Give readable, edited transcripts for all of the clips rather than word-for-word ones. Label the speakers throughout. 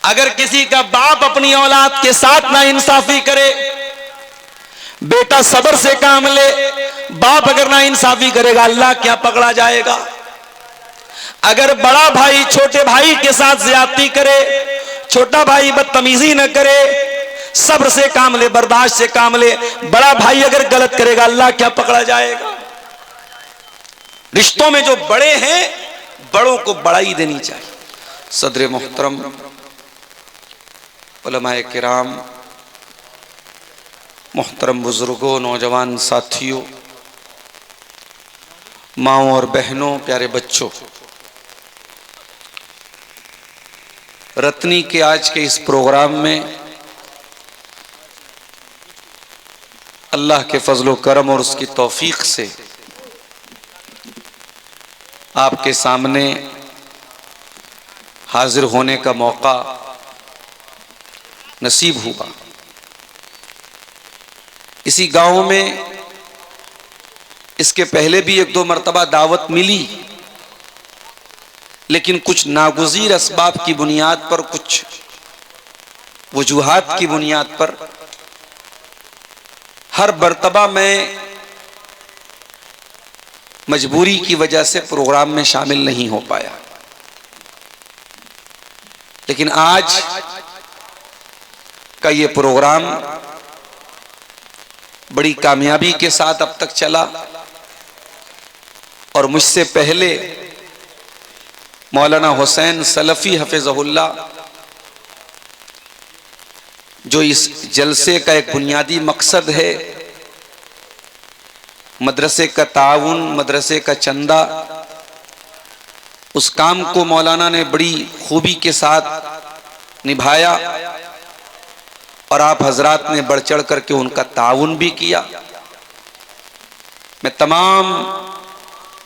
Speaker 1: अगर किसी का बाप अपनी औलाद के साथ ना इंसाफी करे, बेटा सब्र से काम ले, बाप अगर ना इंसाफी करेगा अल्लाह क्या पकड़ा जाएगा। अगर बड़ा भाई छोटे भाई के साथ ज्यादती करे, छोटा भाई बदतमीजी न करे, सब्र से काम ले, बर्दाश्त से काम ले, बड़ा भाई अगर गलत करेगा अल्लाह क्या पकड़ा जाएगा। रिश्तों में जो बड़े हैं बड़ों को बड़ाई देनी चाहिए। सदर मोहतरम, उलमाए किराम, मोहतरम बुजुर्गों, नौजवान साथियों, माओं और बहनों, प्यारे बच्चों, रत्नी के आज के इस प्रोग्राम में अल्लाह के फजल व करम और उसकी तौफीक से आपके सामने हाजिर होने का मौका नसीब हुआ। इसी गांव में इसके पहले भी एक दो मर्तबा दावत मिली, लेकिन कुछ नागुज़ीर असबाब की बुनियाद पर, कुछ वजूहात की बुनियाद पर हर मर्तबा मैं मजबूरी की वजह से प्रोग्राम में शामिल नहीं हो पाया। लेकिन आज का ये प्रोग्राम बड़ी कामयाबी के साथ अब तक चला और मुझसे पहले मौलाना हुसैन सलफी हफिज़हुल्लाह, जो इस जलसे का एक बुनियादी मकसद है मदरसे का ताउन, मदरसे का चंदा, उस काम को मौलाना ने बड़ी खूबी के साथ निभाया और आप हजरात ने बढ़ चढ़ करके उनका ताउन भी किया। मैं तमाम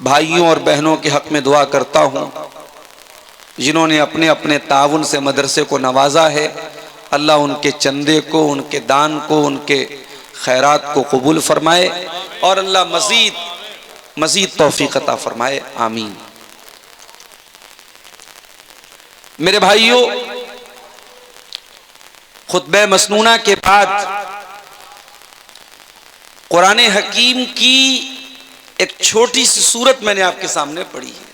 Speaker 1: भाइयों और बहनों के हक में दुआ करता हूं जिन्होंने अपने अपने ताउन से मदरसे को नवाजा है। अल्लाह उनके चंदे को, उनके दान को, उनके खैरात को कबूल फरमाए और अल्लाह मजीद तौफीक अता फरमाए, आमीन। मेरे भाइयों, खुतबे मसनूना के बाद कुरान हकीम की एक छोटी सी सूरत मैंने आपके सामने पढ़ी है।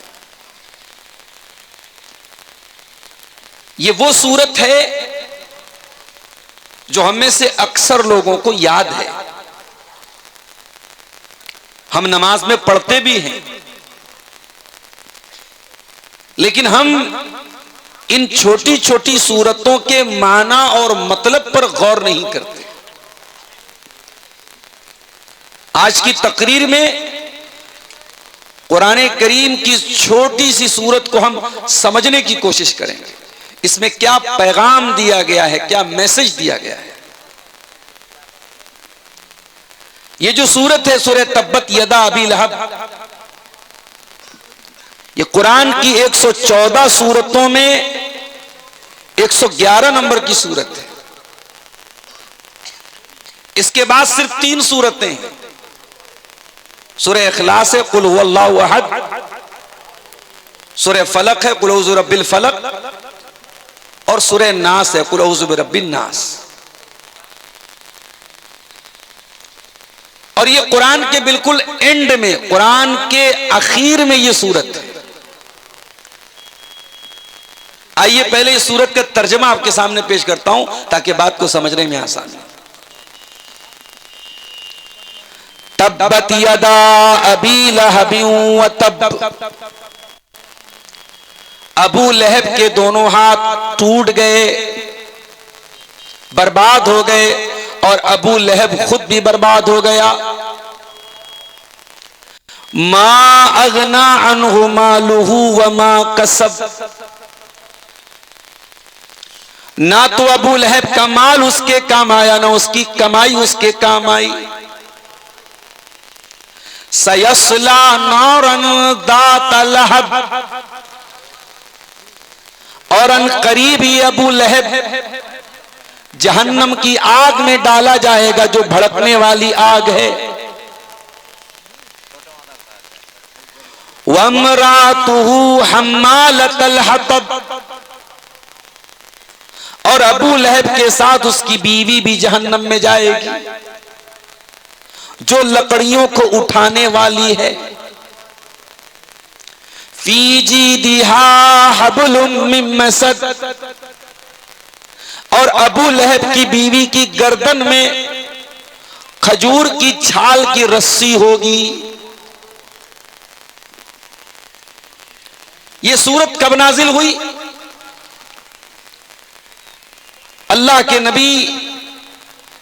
Speaker 1: ये वो सूरत है जो हम में से अक्सर लोगों को याद है, हम नमाज में पढ़ते भी हैं, लेकिन हम इन छोटी छोटी सूरतों के माना और मतलब पर गौर नहीं करते। आज की तकरीर में कुरान करीम की छोटी सी सूरत को हम समझने की कोशिश करेंगे। इसमें क्या पैगाम दिया गया है, क्या मैसेज दिया गया है। ये जो सूरत है सूरह तब्बत यदा अबी लहब, ये कुरान की 114 सूरतों में 111 नंबर की सूरत है। इसके बाद सिर्फ 3 सूरतें हैं। सूरह इखलास है कुल हुवल्लाहु अहद, सूरह फलक है कुल औज़ु बिरब्बिल फलक, और सूरह नास है कुल औज़ु बिरब्बिन नास। और ये कुरान के बिल्कुल एंड में, कुरान के आखिर में ये सूरत है। आइए पहले इस सूरत का तर्जमा आपके सामने पेश करता हूं ताकि बात को समझने में आसानी। तब्बत यदा अबी लहब व तब, अबू लहब के दोनों हाथ टूट गए, बर्बाद हो गए, और अबू लहब खुद भी बर्बाद हो गया। मा अगना अन्हु मालुहु व मा कसब, ना तो अबू लहब का माल उसके काम आया, ना उसकी कमाई उसके काम आई। सयस्ला नारन दात लहब, और अन करीब ही अबू लहब जहन्नम की आग में डाला जाएगा जो भड़कने वाली आग है। वमरातुहु हम्मालतल हतब, अबू लहब के साथ उसकी बीवी भी जहन्नम में जाएगी, जो लकड़ियों को उठाने वाली है। फी जीदिहा हब्लुम मिन मसद, और अबू लहब की बीवी की गर्दन में खजूर की छाल की रस्सी होगी। ये सूरत कब नाजिल हुई? अल्लाह के नबी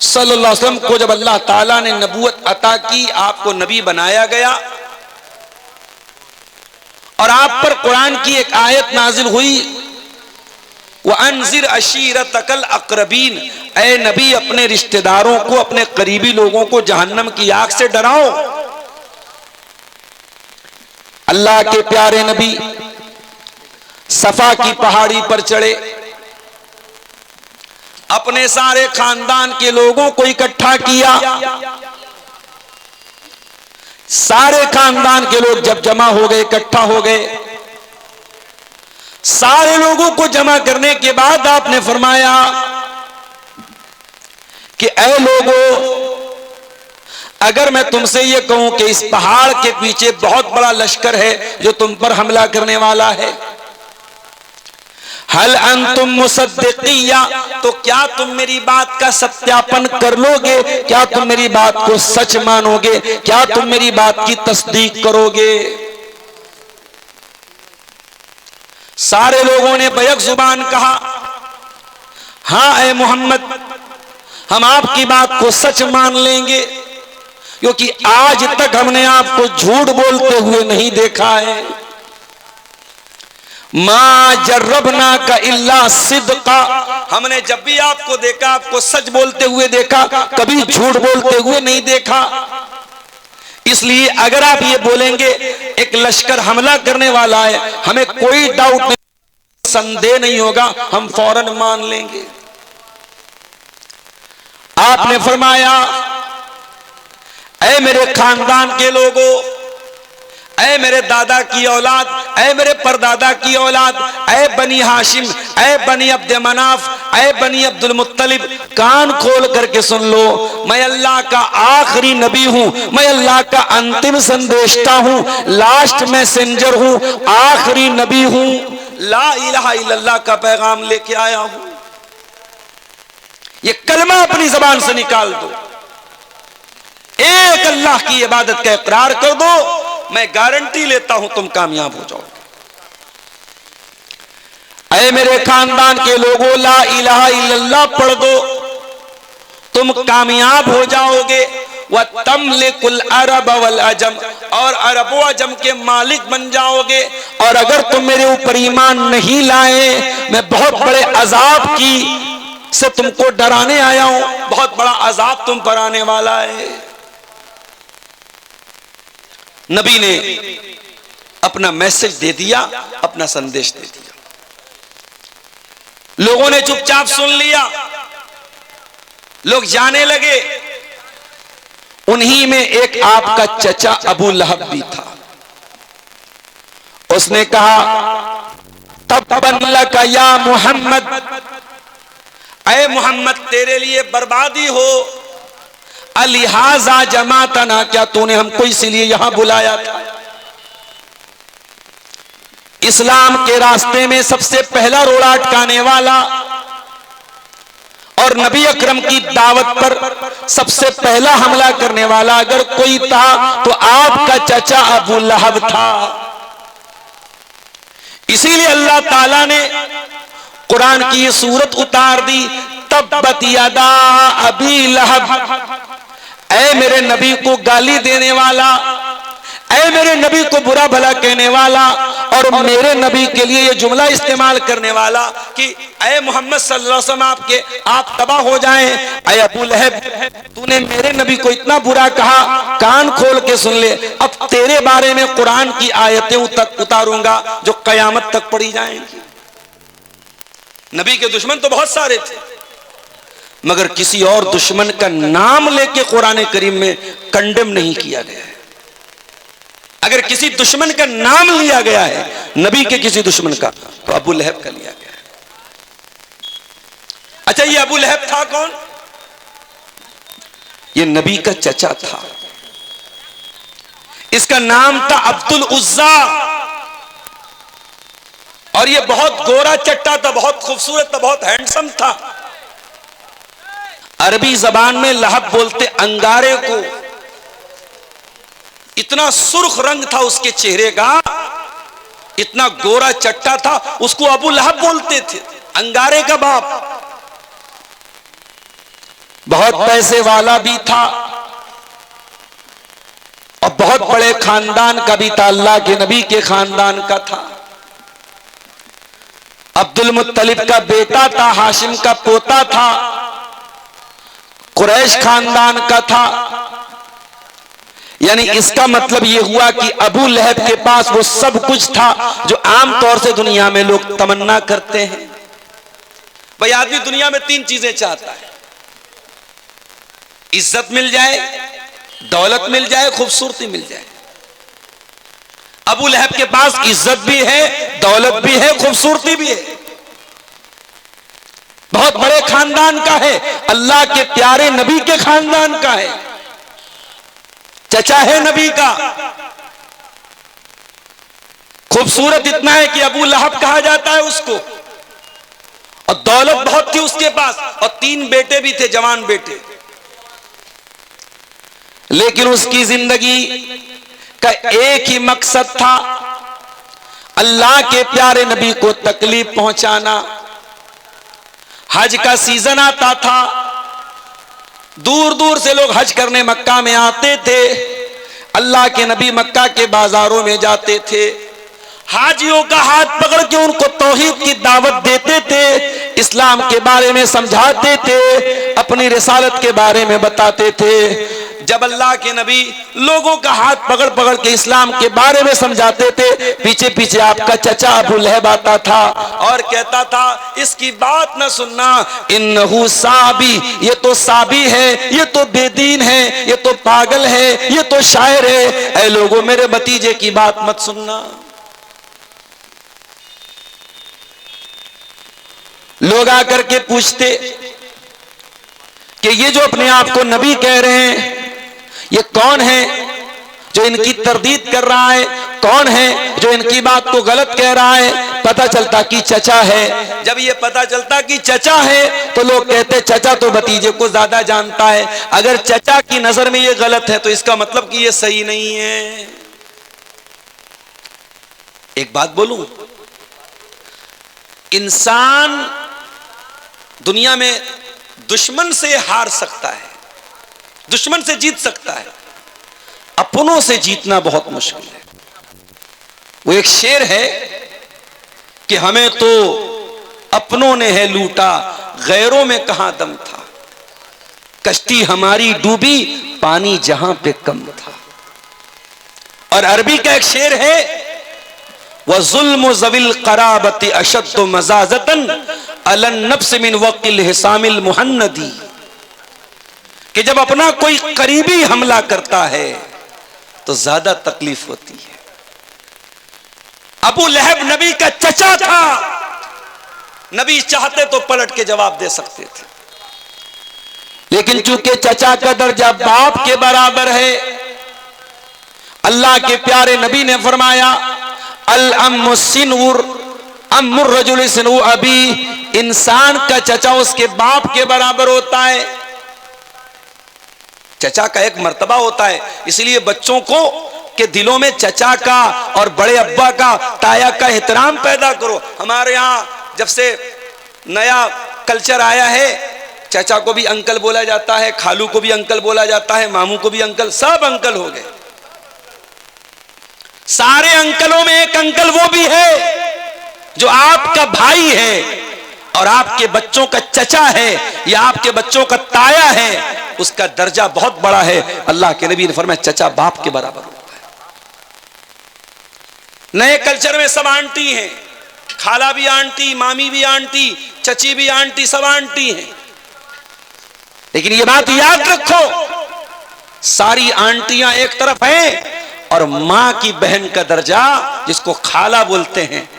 Speaker 1: सल्लल्लाहु अलैहि वसल्लम को जब अल्लाह ताला ने नबूवत अता की, आपको नबी बनाया गया और आप पर कुरान की एक आयत नाजिल हुई, वअन्ज़िर अशीरतकल अक़रबीन, ऐ नबी अपने रिश्तेदारों को, अपने करीबी लोगों को जहन्नम की आग से डराओ। अल्लाह के प्यारे नबी सफा की पहाड़ी पर चढ़े, अपने सारे खानदान के लोगों को इकट्ठा किया। सारे खानदान के लोग जब जमा हो गए, इकट्ठा हो गए, सारे लोगों को जमा करने के बाद आपने फरमाया कि ऐ लोगों, अगर मैं तुमसे ये कहूं कि इस पहाड़ के पीछे बहुत बड़ा लश्कर है जो तुम पर हमला करने वाला है, हल अंतुम मुसद्दिक़िया, तो क्या तुम मेरी बात का सत्यापन कर लोगे? क्या तुम मेरी बात को सच मानोगे? क्या तुम मेरी बात की तस्दीक करोगे? सारे लोगों ने बैक जुबान कहा, हाँ ऐ मोहम्मद, हम आपकी बात को सच मान लेंगे, क्योंकि आज तक हमने आपको झूठ बोलते हुए नहीं देखा है। मा जर्रबना का इल्ला सिद्का, हमने जब भी आपको देखा, आपको सच बोलते हुए देखा, कभी झूठ बोलते हुए नहीं देखा। इसलिए अगर आप ये बोलेंगे एक लश्कर हमला करने वाला है, हमें कोई डाउट नहीं, संदेह नहीं होगा, हम फौरन मान लेंगे। आपने फरमाया, ऐ मेरे खानदान के लोगों, ऐ मेरे दादा की औलाद, ऐ मेरे परदादा की औलाद, ऐ बनी हाशिम, ऐ बनी अब्द मनाफ, ऐ बनी अब्दुल मुत्तलिब, कान खोल करके सुन लो, मैं अल्लाह का आखिरी नबी हूं, मैं अल्लाह का अंतिम संदेशता हूं, लास्ट मैसेंजर हूं, आखिरी नबी हूं, ला इलाहा इल्लल्लाह का पैगाम लेके आया हूं। ये कलमा अपनी जबान से निकाल दो, एक अल्लाह की इबादत का इकरार कर दो, मैं गारंटी लेता हूं तुम कामयाब हो जाओगे। ऐ मेरे खानदान के लोगों, ला इलाहा इल्लल्लाह पढ़ दो, तुम कामयाब हो जाओगे। व तमलिकुल अरब वल अजम, और अरब व अजम के मालिक बन जाओगे। और अगर तुम मेरे ऊपर ईमान नहीं लाए, मैं बहुत बड़े अजाब की से तुमको डराने आया हूं, बहुत बड़ा अजाब तुम पर आने वाला है। नबी ने अपना मैसेज दे दिया, अपना संदेश दे दिया, लोगों ने चुपचाप सुन लिया, लोग जाने लगे। उन्हीं में एक आपका चचा अबू लहब भी था। उसने कहा, तब्बन लक या मोहम्मद, ऐ मोहम्मद तेरे लिए बर्बादी हो, अलिहाजा जमातना, क्या तूने हमको इसीलिए यहां बुलाया था? इस्लाम के रास्ते में सबसे पहला रोड़ा अटकाने वाला और नबी अकरम की दावत पर सबसे पहला हमला करने वाला अगर कोई था तो आपका चचा अबू लहब था। इसीलिए अल्लाह ताला ने कुरान की ये सूरत उतार दी, तब्बत यदा अबी लहब, ऐ मेरे नबी को गाली देने वाला, ऐ मेरे नबी को बुरा भला कहने वाला, और मेरे नबी के लिए ये जुमला इस्तेमाल करने वाला कि ऐ मोहम्मद सल्लल्लाहु अलैहि वसल्लम आप तबाह हो जाएं। ऐ अबू लहब, तूने मेरे नबी को इतना बुरा कहा, कान खोल के सुन ले, अब तेरे बारे में कुरान की आयतें उतारूंगा जो कयामत तक पढ़ी जाएंगी। नबी के दुश्मन तो बहुत सारे थे, मगर किसी और दुश्मन का नाम लेके कुरान करीम में कंडेम नहीं किया गया है। अगर किसी दुश्मन का नाम लिया गया है, नबी के किसी दुश्मन का, तो अबू लहब का लिया गया है। अच्छा, ये अबू लहब था कौन? ये नबी का चचा था। इसका नाम था अब्दुल उज्जा, और ये बहुत गोरा चट्टा था, बहुत खूबसूरत था, बहुत हैंडसम था। अरबी जबान में लहब बोलते अंगारे को। इतना सुर्ख रंग था उसके चेहरे का, इतना गोरा चट्टा था, उसको अबू लहब बोलते थे, अंगारे का बाप। बहुत पैसे वाला भी था और बहुत बड़े खानदान का भी था, अल्लाह के नबी के खानदान का था। अब्दुल मुत्तलिब का बेटा था, हाशिम का पोता था, कुरैश खानदान का था। यानी इसका मतलब यह हुआ कि अबू लहब के पास वो सब कुछ था जो आम तौर से दुनिया में लोग तमन्ना करते हैं। भाई, आदमी दुनिया में 3 चीजें चाहता है, इज्जत मिल जाए, दौलत मिल जाए, खूबसूरती मिल जाए। अबू लहब के पास इज्जत भी है, दौलत भी है, खूबसूरती भी है, बहुत बड़े खानदान का है, अल्लाह के प्यारे नबी के खानदान का है, चचा है नबी का। खूबसूरत इतना है कि अबू लहब कहा जाता है उसको, और दौलत बहुत थी उसके पास, और 3 बेटे भी थे, जवान बेटे। लेकिन उसकी जिंदगी का एक ही मकसद था, अल्लाह के प्यारे नबी को तकलीफ पहुंचाना। हज का सीजन आता था, दूर दूर से लोग हज करने मक्का में आते थे। अल्लाह के नबी मक्का के बाजारों में जाते थे, हाजियों का हाथ पकड़ के उनको तौहीद की दावत देते थे, इस्लाम के बारे में समझाते थे, अपनी रिसालत के बारे में बताते थे। जब अल्लाह के नबी लोगों का हाथ पकड़ पकड़ के इस्लाम के बारे में समझाते थे, पीछे पीछे आपका चचा अबू लहब आता था और कहता था, इसकी बात न सुनना, इन्नहु साबी, ये तो साबी है, ये तो बेदीन है, ये तो पागल है, ये तो शायर है, ऐ लोगों मेरे भतीजे की बात मत सुनना। लोग आकर के पूछते कि ये जो अपने आप को नबी कह रहे हैं, ये कौन है जो इनकी तरदीद कर रहा है, कौन है जो इनकी बात को गलत कह रहा है? पता चलता कि चचा है। जब ये पता चलता कि चचा है तो लोग कहते चचा तो भतीजे को ज्यादा जानता है, अगर चचा की नजर में ये गलत है तो इसका मतलब कि ये सही नहीं है। एक बात बोलूं, इंसान दुनिया में दुश्मन से हार सकता है, दुश्मन से जीत सकता है, अपनों से जीतना बहुत मुश्किल है। वो एक शेर है कि हमें तो अपनों ने है लूटा, गैरों में कहां दम था, कश्ती हमारी डूबी, पानी जहां पे कम था। और अरबी का एक शेर है, वह जुल्म ज़विल क़राबति अशद्दु मज़ाज़तन अलन नफ्स मिन वक़्तिल हिसामिल मुहन्नदी, कि जब अपना कोई करीबी हमला करता है तो ज्यादा तकलीफ होती है। अबू लहब नबी का चचा था, नबी चाहते तो पलट के जवाब दे सकते थे, लेकिन चूंकि चचा का दर्जा बाप के बराबर है, अल्लाह के प्यारे नबी ने फरमाया, अल अम्मु सिनउर अम्मुर रजुल सिनउ अबी, इंसान का चचा उसके बाप के बराबर होता है। चचा का एक मर्तबा होता है, इसलिए बच्चों को के दिलों में चचा का और बड़े अब्बा का, ताया का एहतराम पैदा करो। हमारे यहाँ जब से नया कल्चर आया है, चचा को भी अंकल बोला जाता है, खालू को भी अंकल बोला जाता है, मामू को भी अंकल, सब अंकल हो गए। सारे अंकलों में एक अंकल वो भी है जो आपका भाई है और आपके बच्चों का चचा है या आपके बच्चों का ताया है, उसका दर्जा बहुत बड़ा है। अल्लाह के नबी ने फरमाया चचा बाप के बराबर होता है। नए कल्चर में सब आंटी हैं, खाला भी आंटी, मामी भी आंटी, चची भी आंटी, सब आंटी हैं। लेकिन ये बात याद रखो, सारी आंटियां एक तरफ हैं और मां की बहन का दर्जा, जिसको खाला बोलते हैं,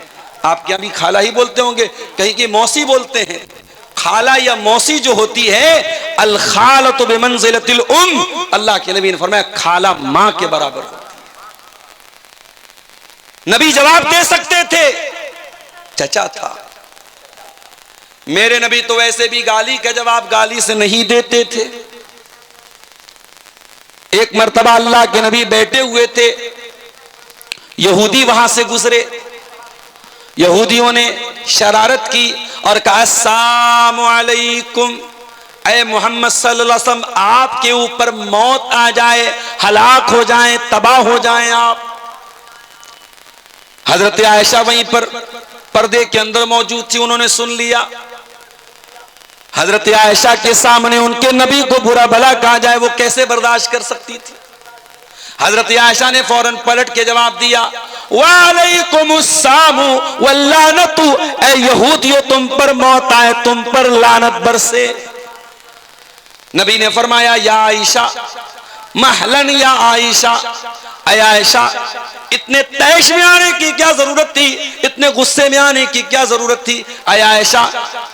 Speaker 1: आपके यहां भी खाला ही बोलते होंगे, कहीं की मौसी बोलते हैं, खाला या मौसी जो होती है, अल खालतु बिमंजिलतिल उम, अल्लाह के नबी ने फरमाया खाला मां के बराबर होती है। नबी जवाब दे सकते थे, चचा था। मेरे नबी तो वैसे भी गाली का जवाब गाली से नहीं देते थे। एक मर्तबा अल्लाह के नबी बैठे हुए थे, यहूदी वहां से गुजरे। यहूदियों ने शरारत की और कहा अस्सलामु अलैकुम, ऐ मोहम्मद सल्लल्लाहु अलैहि वसल्लम आपके ऊपर मौत आ जाए, हलाक हो जाएं, तबाह हो जाएं आप। हजरत आयशा वहीं पर पर्दे के अंदर मौजूद थी, उन्होंने सुन लिया। हजरत आयशा के सामने उनके नबी को बुरा भला कहा जाए, वो कैसे बर्दाश्त कर सकती थी। हजरत आयशा ने फौरन पलट के जवाब दिया, वालेकुमुस्सलामु वल्लानतु, ऐ यहूदियों तुम पर मौत आए, तुम पर लानत बरसे। नबी ने फरमाया या आयशा महलन या आयशा, ऐ आयशा इतने तैश में आने की क्या जरूरत थी, इतने गुस्से में आने की क्या जरूरत थी। ऐ आयशा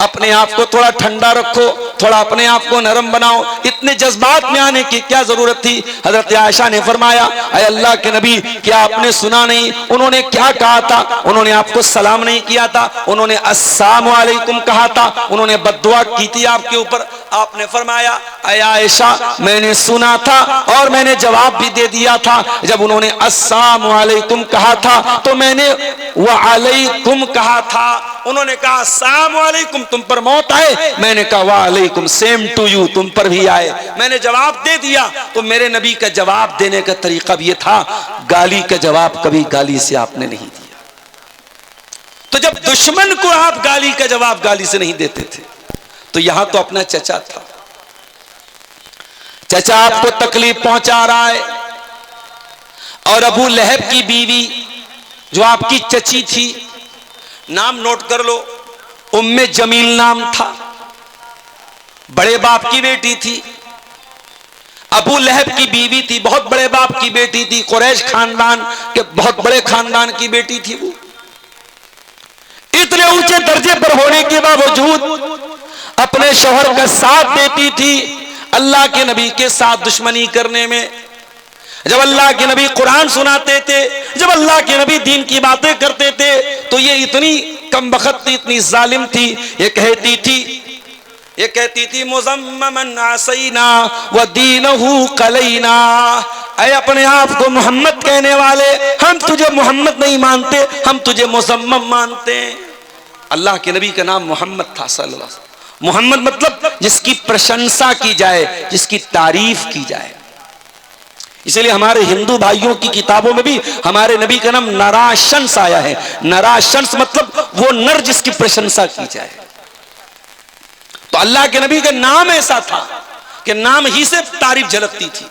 Speaker 1: अपने आप को थोड़ा ठंडा रखो, थोड़ा अपने आप को नरम बनाओ, इतने जज्बात में आने की क्या जरूरत थी। हजरत आयशा ने फरमाया ऐ अल्लाह के नबी क्या आपने सुना नहीं उन्होंने क्या कहा था, उन्होंने आपको सलाम नहीं किया था, उन्होंने अस्सलामु अलैकुम कहा था, उन्होंने बद्दुआ की थी आपके ऊपर। आपने फरमाया ऐ आयशा मैंने सुना था और मैंने जवाब भी दे दिया था। जब उन्होंने अस्सलामु अलैकुम कहा था तो मैंने व अलैकुम कहा था। उन्होंने कहा अस्सलामु अलैकुम तुम पर मौत आए, मैंने कहा व अलैकुम सेम टू यू तुम पर भी आए। मैंने जवाब दे दिया। तो मेरे नबी का जवाब देने का तरीका भी ये था, गाली का जवाब कभी गाली से आपने नहीं दिया। तो जब दुश्मन को आप गाली का जवाब गाली से नहीं देते थे, तो यहां तो अपना चचा था, चचा आपको तकलीफ पहुंचा रहा है। और अबू लहब की बीवी जो आपकी चची थी, नाम नोट कर लो, उम्मे जमील नाम था, बड़े बाप की बेटी थी। अबू लहब की बीवी थी, बहुत बड़े बाप की बेटी थी, कुरैश खानदान के बहुत बड़े खानदान की बेटी थी। वो इतने ऊंचे दर्जे पर होने के बावजूद अपने शौहर का साथ देती थी अल्लाह के नबी के साथ दुश्मनी करने में। जब अल्लाह के नबी कुरान सुनाते थे, जब अल्लाह के नबी दीन की बातें करते थे, तो ये इतनी कमबख्त थी, इतनी जालिम थी। ये कहती थी मुज़म्ममन आसैना व दीनहु कलैना, ऐ अपने आप को मोहम्मद कहने वाले, हम तुझे मोहम्मद नहीं मानते, हम तुझे मुज़म्मम मानते हैं। अल्लाह के नबी का नाम मोहम्मद था सल्लल्लाहु अलैहि वसल्लम। मोहम्मद मतलब जिसकी प्रशंसा की जाए, जिसकी तारीफ की जाए। इसलिए हमारे हिंदू भाइयों की किताबों में भी हमारे नबी का नाम नराशंस आया है। नराशंस मतलब वो नर जिसकी प्रशंसा की जाए। तो अल्लाह के नबी का नाम ऐसा था कि नाम ही से तारीफ झलकती थी।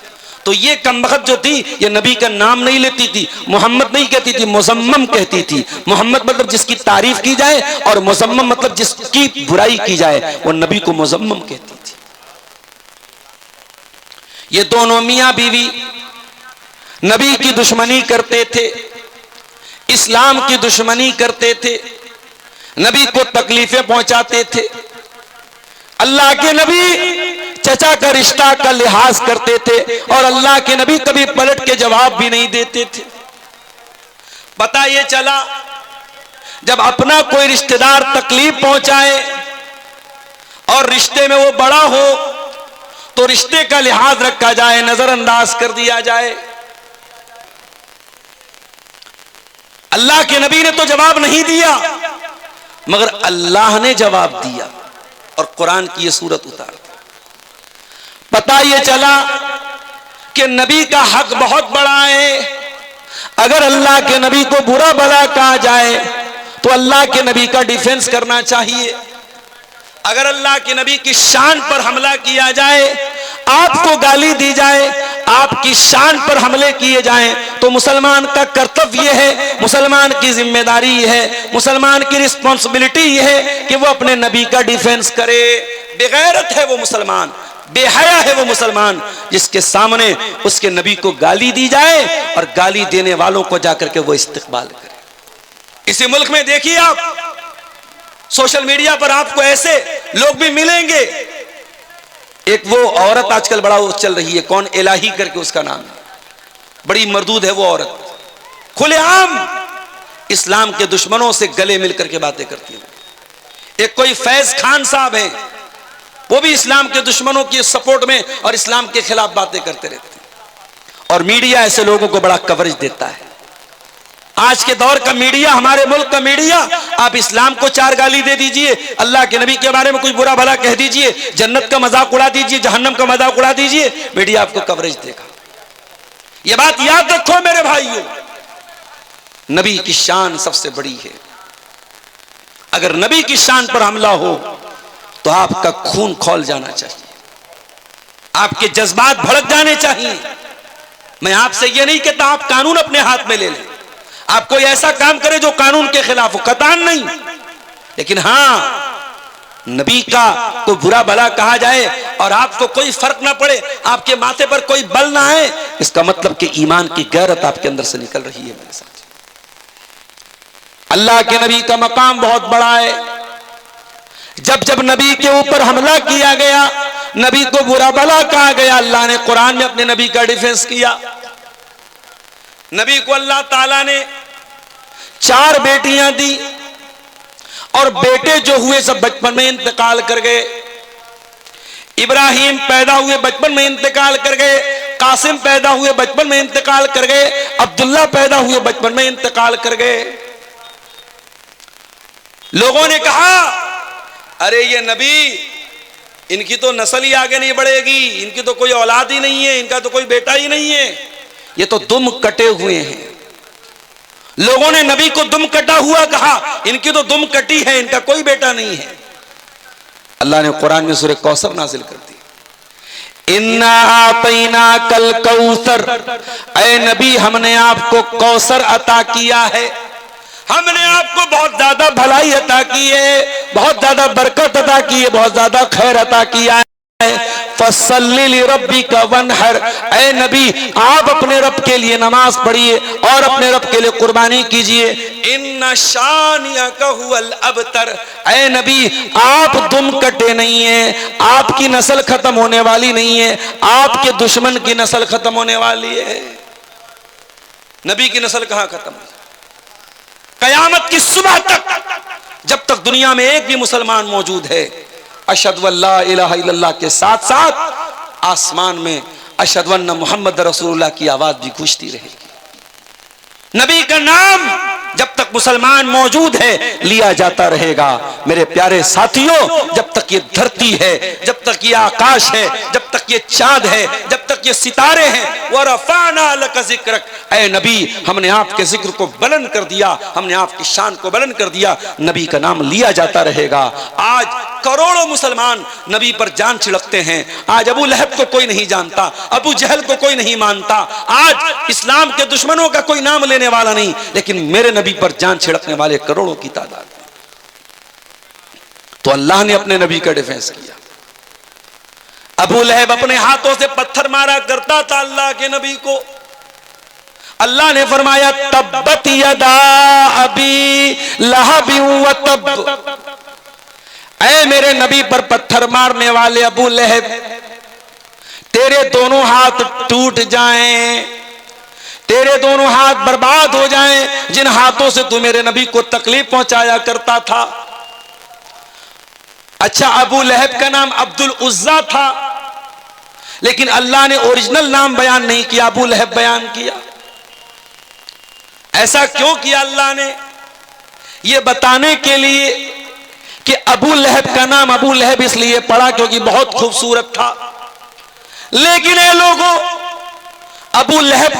Speaker 1: तो ये कमबख्त जो थी, ये नबी का नाम नहीं लेती थी, मोहम्मद नहीं कहती थी, मुज़म्मम कहती थी। मोहम्मद मतलब जिसकी तारीफ की जाए, और मुज़म्मम मतलब जिसकी बुराई की जाए, वो नबी को मुज़म्मम कहती थी। ये दोनों मियां बीवी नबी की दुश्मनी करते थे, इस्लाम की दुश्मनी करते थे, नबी को तकलीफें पहुंचाते थे। अल्लाह के नबी चचा का रिश्ता का लिहाज करते थे, और अल्लाह के नबी कभी पलट के जवाब भी नहीं देते थे। पता ये चला जब अपना कोई रिश्तेदार तकलीफ पहुंचाए और रिश्ते में वो बड़ा हो, तो रिश्ते का लिहाज रखा जाए, नजरअंदाज कर दिया जाए। अल्लाह के नबी ने तो जवाब नहीं दिया, मगर अल्लाह ने जवाब दिया और कुरान की ये सूरत उतार दी। पता ये चला कि नबी का हक बहुत बड़ा है। अगर अल्लाह के नबी को बुरा भला कहा जाए तो अल्लाह के नबी का डिफेंस करना चाहिए। अगर अल्लाह के नबी की शान पर हमला किया जाए, आपको गाली दी जाए, आपकी शान पर हमले किए जाएं, तो मुसलमान का कर्तव्य है, मुसलमान की जिम्मेदारी है, मुसलमान की रिस्पॉन्सिबिलिटी है कि वो अपने नबी का डिफेंस करे। बेगैरत है वो मुसलमान, बेहया है वो मुसलमान जिसके सामने उसके नबी को गाली दी जाए और गाली देने वालों को जाकर के वो इस्तेकबाल करे। इसी मुल्क में देखिए आप, सोशल मीडिया पर आपको ऐसे लोग भी मिलेंगे। एक वो औरत आजकल बड़ा चल रही है, कौन, इलाही करके उसका नाम है, बड़ी मर्दूद है वो औरत, खुलेआम इस्लाम के दुश्मनों से गले मिलकर के बातें करती है। एक कोई फैज खान साहब हैं, वो भी इस्लाम के दुश्मनों की सपोर्ट में और इस्लाम के खिलाफ बातें करते रहते हैं, और मीडिया ऐसे लोगों को बड़ा कवरेज देता है। आज के दौर का मीडिया, हमारे मुल्क का मीडिया, आप इस्लाम को चार गाली दे दीजिए, अल्लाह के नबी के बारे में कुछ बुरा भला कह दीजिए, जन्नत का मजाक उड़ा दीजिए, जहन्नम का मजाक उड़ा दीजिए, मीडिया आपको कवरेज देगा। यह बात याद रखो मेरे भाइयों, नबी की शान सबसे बड़ी है। अगर नबी की शान पर हमला हो तो आपका खून खौल जाना चाहिए, आपके जज्बात भड़क जाने चाहिए। मैं आपसे यह नहीं कहता आप कानून अपने हाथ में ले लें, आप कोई ऐसा काम करें जो कानून के खिलाफ हो, कतान नहीं, लेकिन हां नबी का कोई बुरा भला कहा जाए और आपको कोई फर्क ना पड़े, आपके माथे पर कोई बल ना आए, इसका मतलब कि ईमान की गैरत आपके अंदर से निकल रही है मेरे साथ। अल्लाह के नबी का मकाम बहुत बड़ा है। जब जब नबी के ऊपर हमला किया गया, नबी को बुरा भला कहा गया, अल्लाह ने कुरान में अपने नबी का डिफेंस किया। नबी को अल्लाह ताला ने 4 बेटियां दी और बेटे जो हुए सब बचपन में इंतकाल कर गए। इब्राहिम पैदा हुए बचपन में इंतकाल कर गए, कासिम पैदा हुए बचपन में इंतकाल कर गए, अब्दुल्ला पैदा हुए बचपन में इंतकाल कर गए। लोगों ने कहा अरे ये नबी, इनकी तो नस्ल ही आगे नहीं बढ़ेगी, इनकी तो कोई औलाद ही नहीं है, इनका तो कोई बेटा ही नहीं है, ये तो दुम कटे हुए हैं। लोगों ने नबी को दुम कटा हुआ कहा, इनकी तो दुम कटी है, इनका कोई बेटा नहीं है। अल्लाह ने कुरान में सूरह कौसर नाजिल कर दी, इन्ना आतैना कल कौसर, ऐ नबी हमने आपको कौसर अता किया है, हमने आपको बहुत ज्यादा भलाई अता की है, बहुत ज्यादा बरकत अता की है, बहुत ज्यादा खैर अता किया है। फसल्ली लिरब्बिका वनहर, ऐ नबी आप अपने रब के लिए नमाज पढ़िए और अपने रब के लिए कुर्बानी कीजिए। इन्ना शानियका हुवल अबतर, ऐ नबी आप दुम कटे नहीं है, आपकी नस्ल खत्म होने वाली नहीं है, आपके दुश्मन की नस्ल खत्म होने वाली है। नबी की नस्ल कहां खत्म है? कयामत की सुबह तक, जब तक दुनिया में एक भी मुसलमान मौजूद है, अशहदु अल्ला इलाहा इल्लल्लाह के साथ साथ आसमान में अशहदु अन्ना मुहम्मद रसूलुल्लाह की आवाज भी गूंजती रहेगी। नबी का नाम जब तक मुसलमान मौजूद है लिया जाता रहेगा। मेरे प्यारे साथियों, जब तक ये धरती है, जब तक ये आकाश है, जब तक ये चांद है, जब तक ये सितारे हैं, वरफ़अना लका ज़िक्रक, ऐ नबी हमने आपके जिक्र को बुलंद कर दिया, हमने आपकी शान को बुलंद कर दिया, नबी का नाम लिया जाता रहेगा। आज करोड़ों मुसलमान नबी पर जान छिड़कते हैं। आज अबू लहब को कोई नहीं जानता, अबू जहल को कोई नहीं मानता, आज इस्लाम के दुश्मनों का कोई नाम लेने वाला नहीं, लेकिन मेरे नबी पर जान छिड़कने वाले करोड़ों की तादाद में। तो अल्लाह ने अपने नबी का डिफेंस किया। अबू लहब अपने हाथों से पत्थर मारा करता था अल्लाह के नबी को। अल्लाह ने फरमाया तब्बत यदा अबी लहब व तब, ऐ मेरे नबी पर पत्थर मारने वाले अबू लहब, तेरे दोनों हाथ टूट जाएं, तेरे दोनों हाथ बर्बाद हो जाएं, जिन हाथों से तू मेरे नबी को तकलीफ पहुंचाया करता था। अच्छा, अबू लहब का नाम अब्दुल उज्जा था, लेकिन अल्लाह ने ओरिजिनल नाम बयान नहीं किया, अबू लहब बयान किया। ऐसा क्यों किया अल्लाह ने? यह बताने के लिए कि अबू लहब का नाम अबू लहब इसलिए पड़ा क्योंकि बहुत खूबसूरत था। लेकिन ये लोगों, अबू लहब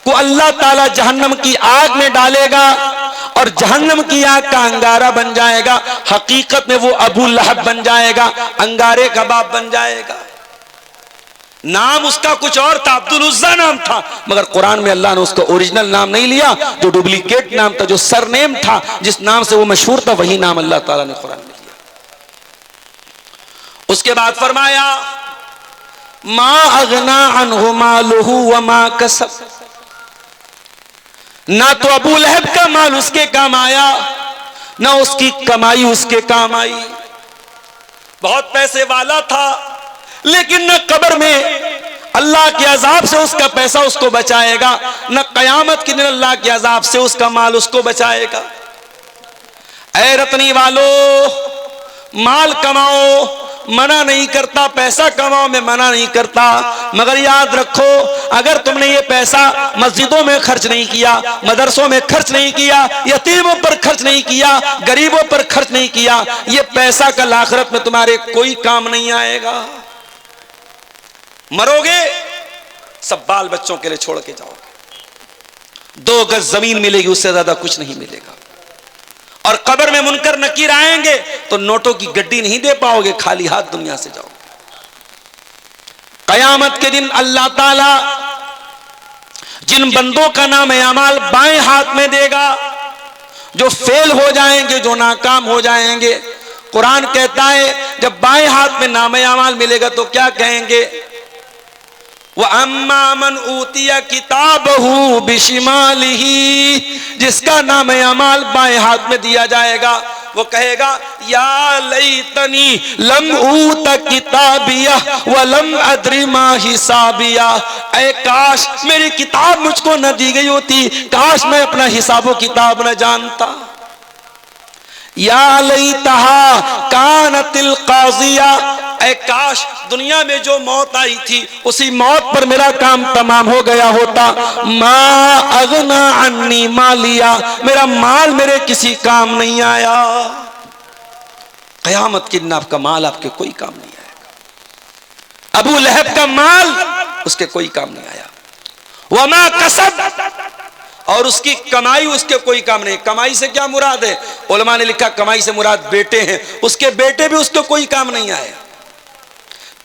Speaker 1: को अल्लाह ताला जहन्नम की आग में डालेगा और जहन्नम की आग का अंगारा बन जाएगा। हकीकत में वो अबू लहब बन जाएगा, अंगारे का बाप बन जाएगा। नाम उसका कुछ और था, अब्दुल उज्जा नाम था, मगर कुरान में अल्लाह ने उसका ओरिजिनल नाम नहीं लिया, जो डुप्लीकेट नाम था, जो सरनेम था, जिस नाम से वो मशहूर था, वही नाम अल्लाह ताला ने कुरान में लिया। उसके बाद फरमाया मा अगना अन्हु मालुहु व मा कसब, ना तो अबू लहब का माल उसके काम आया, ना उसकी कमाई उसके काम आई। बहुत पैसे वाला था, लेकिन न कब्र में अल्लाह के अजाब से उसका पैसा उसको बचाएगा, न कयामत के दिन अल्लाह के अजाब से उसका माल उसको बचाएगा। ऐ रतनी वालों, माल कमाओ मना नहीं करता, पैसा कमाओ मैं मना नहीं करता, मगर याद रखो अगर तुमने ये पैसा मस्जिदों में खर्च नहीं किया, मदरसों में खर्च नहीं किया, यतीमों पर खर्च नहीं किया, गरीबों पर खर्च नहीं किया, ये पैसा कल आखिरत में तुम्हारे कोई काम नहीं आएगा। मरोगे सब बाल बच्चों के लिए छोड़ के जाओगे, 2 गज जमीन मिलेगी, उससे ज्यादा कुछ नहीं मिलेगा। और कब्र में मुनकर नकीर आएंगे तो नोटों की गड्डी नहीं दे पाओगे, खाली हाथ दुनिया से जाओगे। कयामत के दिन अल्लाह ताला जिन बंदों का नाम अमाल बाएं हाथ में देगा, जो फेल हो जाएंगे, जो नाकाम हो जाएंगे, कुरान कहता है जब बाएं हाथ में नाम अमाल मिलेगा तो क्या कहेंगे, वह अम्मा मन ऊतिया किताबहू बिशिमालिही, जिसका नाम अमाल बाएं हाथ में दिया जाएगा वो कहेगा या लैतनी लम ऊत किताबिया व लम अद्री मा हिसाबिया, ऐ काश मेरी किताब मुझको न दी गई होती, काश मैं अपना हिसाबो किताब न जानता। या लैतहा कानतिल काजिया, ऐ काश दुनिया में जो मौत आई थी उसी मौत पर मेरा काम तमाम हो गया होता। मा अगना अन्नी मालिया, मेरा माल मेरे किसी काम नहीं आया। कयामत के दिन आपका माल आपके कोई काम नहीं आएगा। अबू लहब का माल उसके कोई काम नहीं आया। वमा कसब, और उसकी कमाई उसके कोई काम नहीं। कमाई से क्या मुराद है, उलमा ने लिखा कमाई से मुराद बेटे हैं, उसके बेटे भी उसके कोई काम नहीं आए।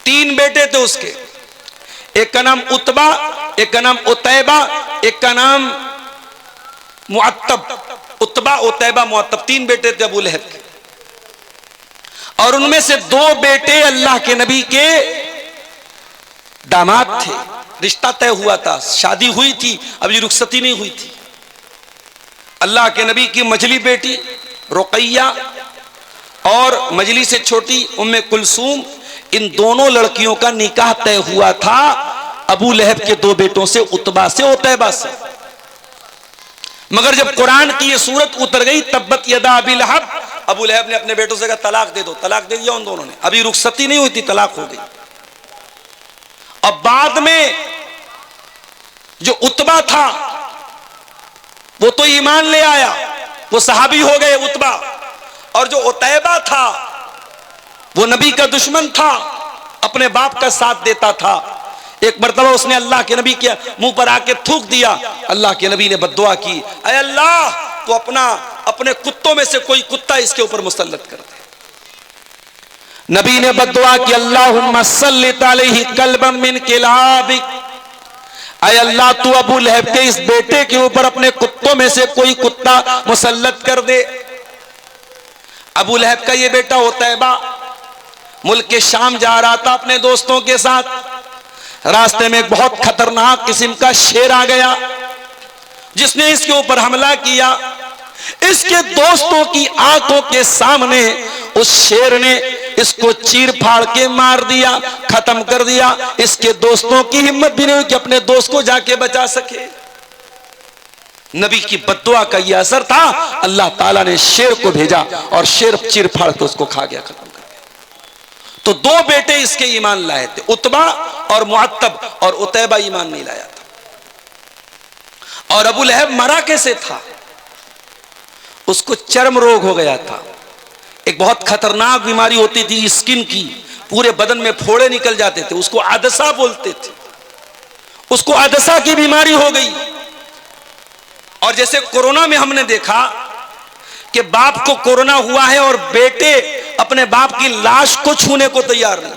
Speaker 1: 3 बेटे थे उसके, एक का नाम उतबा, एक का नाम उतैबा, एक का नाम मुअत्तब। उतबा उतैबा मुअत्तब 3 बेटे थे अबू लहब के, और उनमें से 2 बेटे अल्लाह के नबी के दामाद थे। रिश्ता तय हुआ था, शादी हुई थी, अभी रुखसती नहीं हुई थी। अल्लाह के नबी की मजली बेटी रुकैया और मजली से छोटी उम्मे कुलसूम, इन दोनों लड़कियों का निकाह तय हुआ था अबू लहब के 2 बेटों से, उतबा से उतैबा से। मगर जब कुरान की ये सूरत उतर गई तब्बत यदा अबी लहब, अबू लहब ने अपने बेटों से कहा तलाक दे दो, तलाक दे दिया उन दोनों ने। अभी रुखसती नहीं हुई थी, तलाक हो गई। अब बाद में जो उतबा था वो तो ईमान ले आया, वो सहाबी हो गए उतबा, और जो उतैबा था वो नबी का दुश्मन था, अपने बाप का साथ देता था। एक मर्तबा उसने अल्लाह के नबी के मुंह पर आके थूक दिया, अल्लाह के नबी ने बद्दुआ की, ऐ अल्लाह तो अपने कुत्तों में से कोई कुत्ता इसके ऊपर मुसल्लत कर दे। नबी ने बद्दुआ की, अल्लाहुम्मा सल्लित अलैहि कल्बन मिन किलाबिक, ऐ अल्लाह तू अबू लहब के इस बेटे के ऊपर अपने कुत्तों में से कोई कुत्ता मुसल्लत कर दे। अबू लहब का ये बेटा उतैबा मुल्क के शाम जा रहा था अपने दोस्तों के साथ, रास्ते में एक बहुत खतरनाक किस्म का शेर आ गया जिसने इसके ऊपर हमला किया। इसके दोस्तों की आंखों के सामने उस शेर ने इसको चीर फाड़ के मार दिया, खत्म कर दिया। इसके दोस्तों की हिम्मत भी नहीं हुई कि अपने दोस्त को जाके बचा सके। नबी की बद्दुआ का यह असर था, अल्लाह ताला ने शेर को भेजा और शेर चीर फाड़ के उसको खा गया, खत्म कर गया। तो 2 बेटे इसके ईमान लाए थे, उतबा और मुअत्तब, और उतैबा ईमान नहीं लाया था। और अबू लहब मरा कैसे था, उसको चर्म रोग हो गया था। एक बहुत खतरनाक बीमारी होती थी स्किन की, पूरे बदन में फोड़े निकल जाते थे, उसको आदसा बोलते थे। उसको आदसा की बीमारी हो गई। और जैसे कोरोना में हमने देखा कि बाप को कोरोना हुआ है और बेटे अपने बाप की लाश को छूने को तैयार नहीं।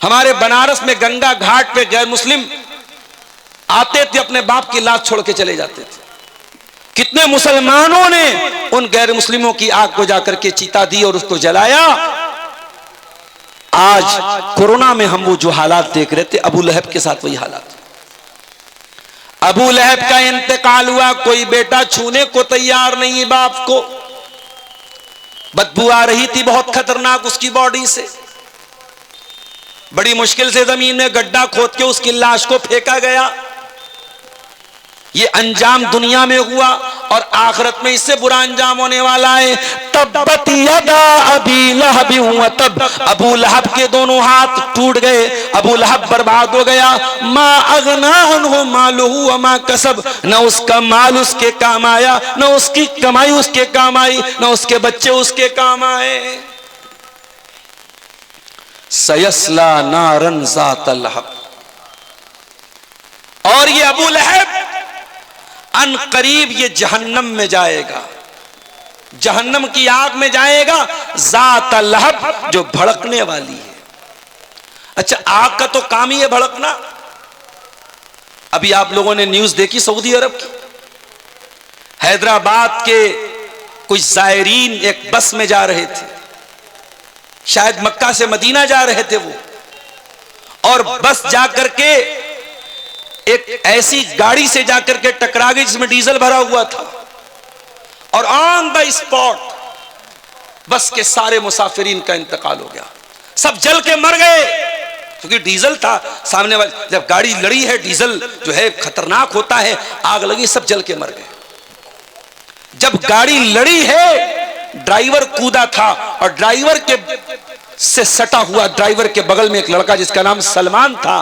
Speaker 1: हमारे बनारस में गंगा घाट पे गैर मुस्लिम आते थे, अपने बाप की लाश छोड़ के चले जाते थे। कितने मुसलमानों ने उन गैर मुस्लिमों की आग को जाकर के चिता दी और उसको जलाया। आज कोरोना में हम वो जो हालात देख रहे थे, अबू लहब के साथ वही हालात। अबू लहब का इंतकाल हुआ, कोई बेटा छूने को तैयार नहीं बाप को। बदबू आ रही थी बहुत खतरनाक उसकी बॉडी से। बड़ी मुश्किल से जमीन में गड्ढा खोद के उसकी लाश को फेंका गया। ये अंजाम दुनिया में हुआ और आखिरत में इससे बुरा अंजाम होने वाला है। तब्बत यदा अबी लहब व तब, अबू लहब के दोनों हाथ टूट गए, अबू लहब बर्बाद हो गया। मा अगना अन्हु मालुहु व मा कसब, न उसका माल उसके काम आया, न उसकी कमाई उसके काम आई, न उसके बच्चे उसके काम आए। सयस्ला नारन ज़ातल लहब, और ये अबू लहब अन करीब ये जहन्नम में जाएगा, जहन्नम की आग में जाएगा। ज़ात लहब, जो भड़कने वाली है। अच्छा, आग का तो काम ही है भड़कना। अभी आप लोगों ने न्यूज देखी सऊदी अरब की, हैदराबाद के कुछ जायरीन एक बस में जा रहे थे, शायद मक्का से मदीना जा रहे थे वो, और बस जाकर के एक ऐसी गाड़ी से जाकर के टकरा गई जिसमें डीजल भरा हुआ था, और ऑन द स्पॉट बस के सारे मुसाफिरीन का इंतकाल हो गया। सब जल के मर गए, क्योंकि डीजल था सामने वाले। जब गाड़ी लड़ी है, डीजल जो है खतरनाक होता है, आग लगी, सब जल के मर गए। जब गाड़ी लड़ी है, ड्राइवर कूदा था, और ड्राइवर के से सटा हुआ ड्राइवर के बगल में एक लड़का जिसका नाम सलमान था,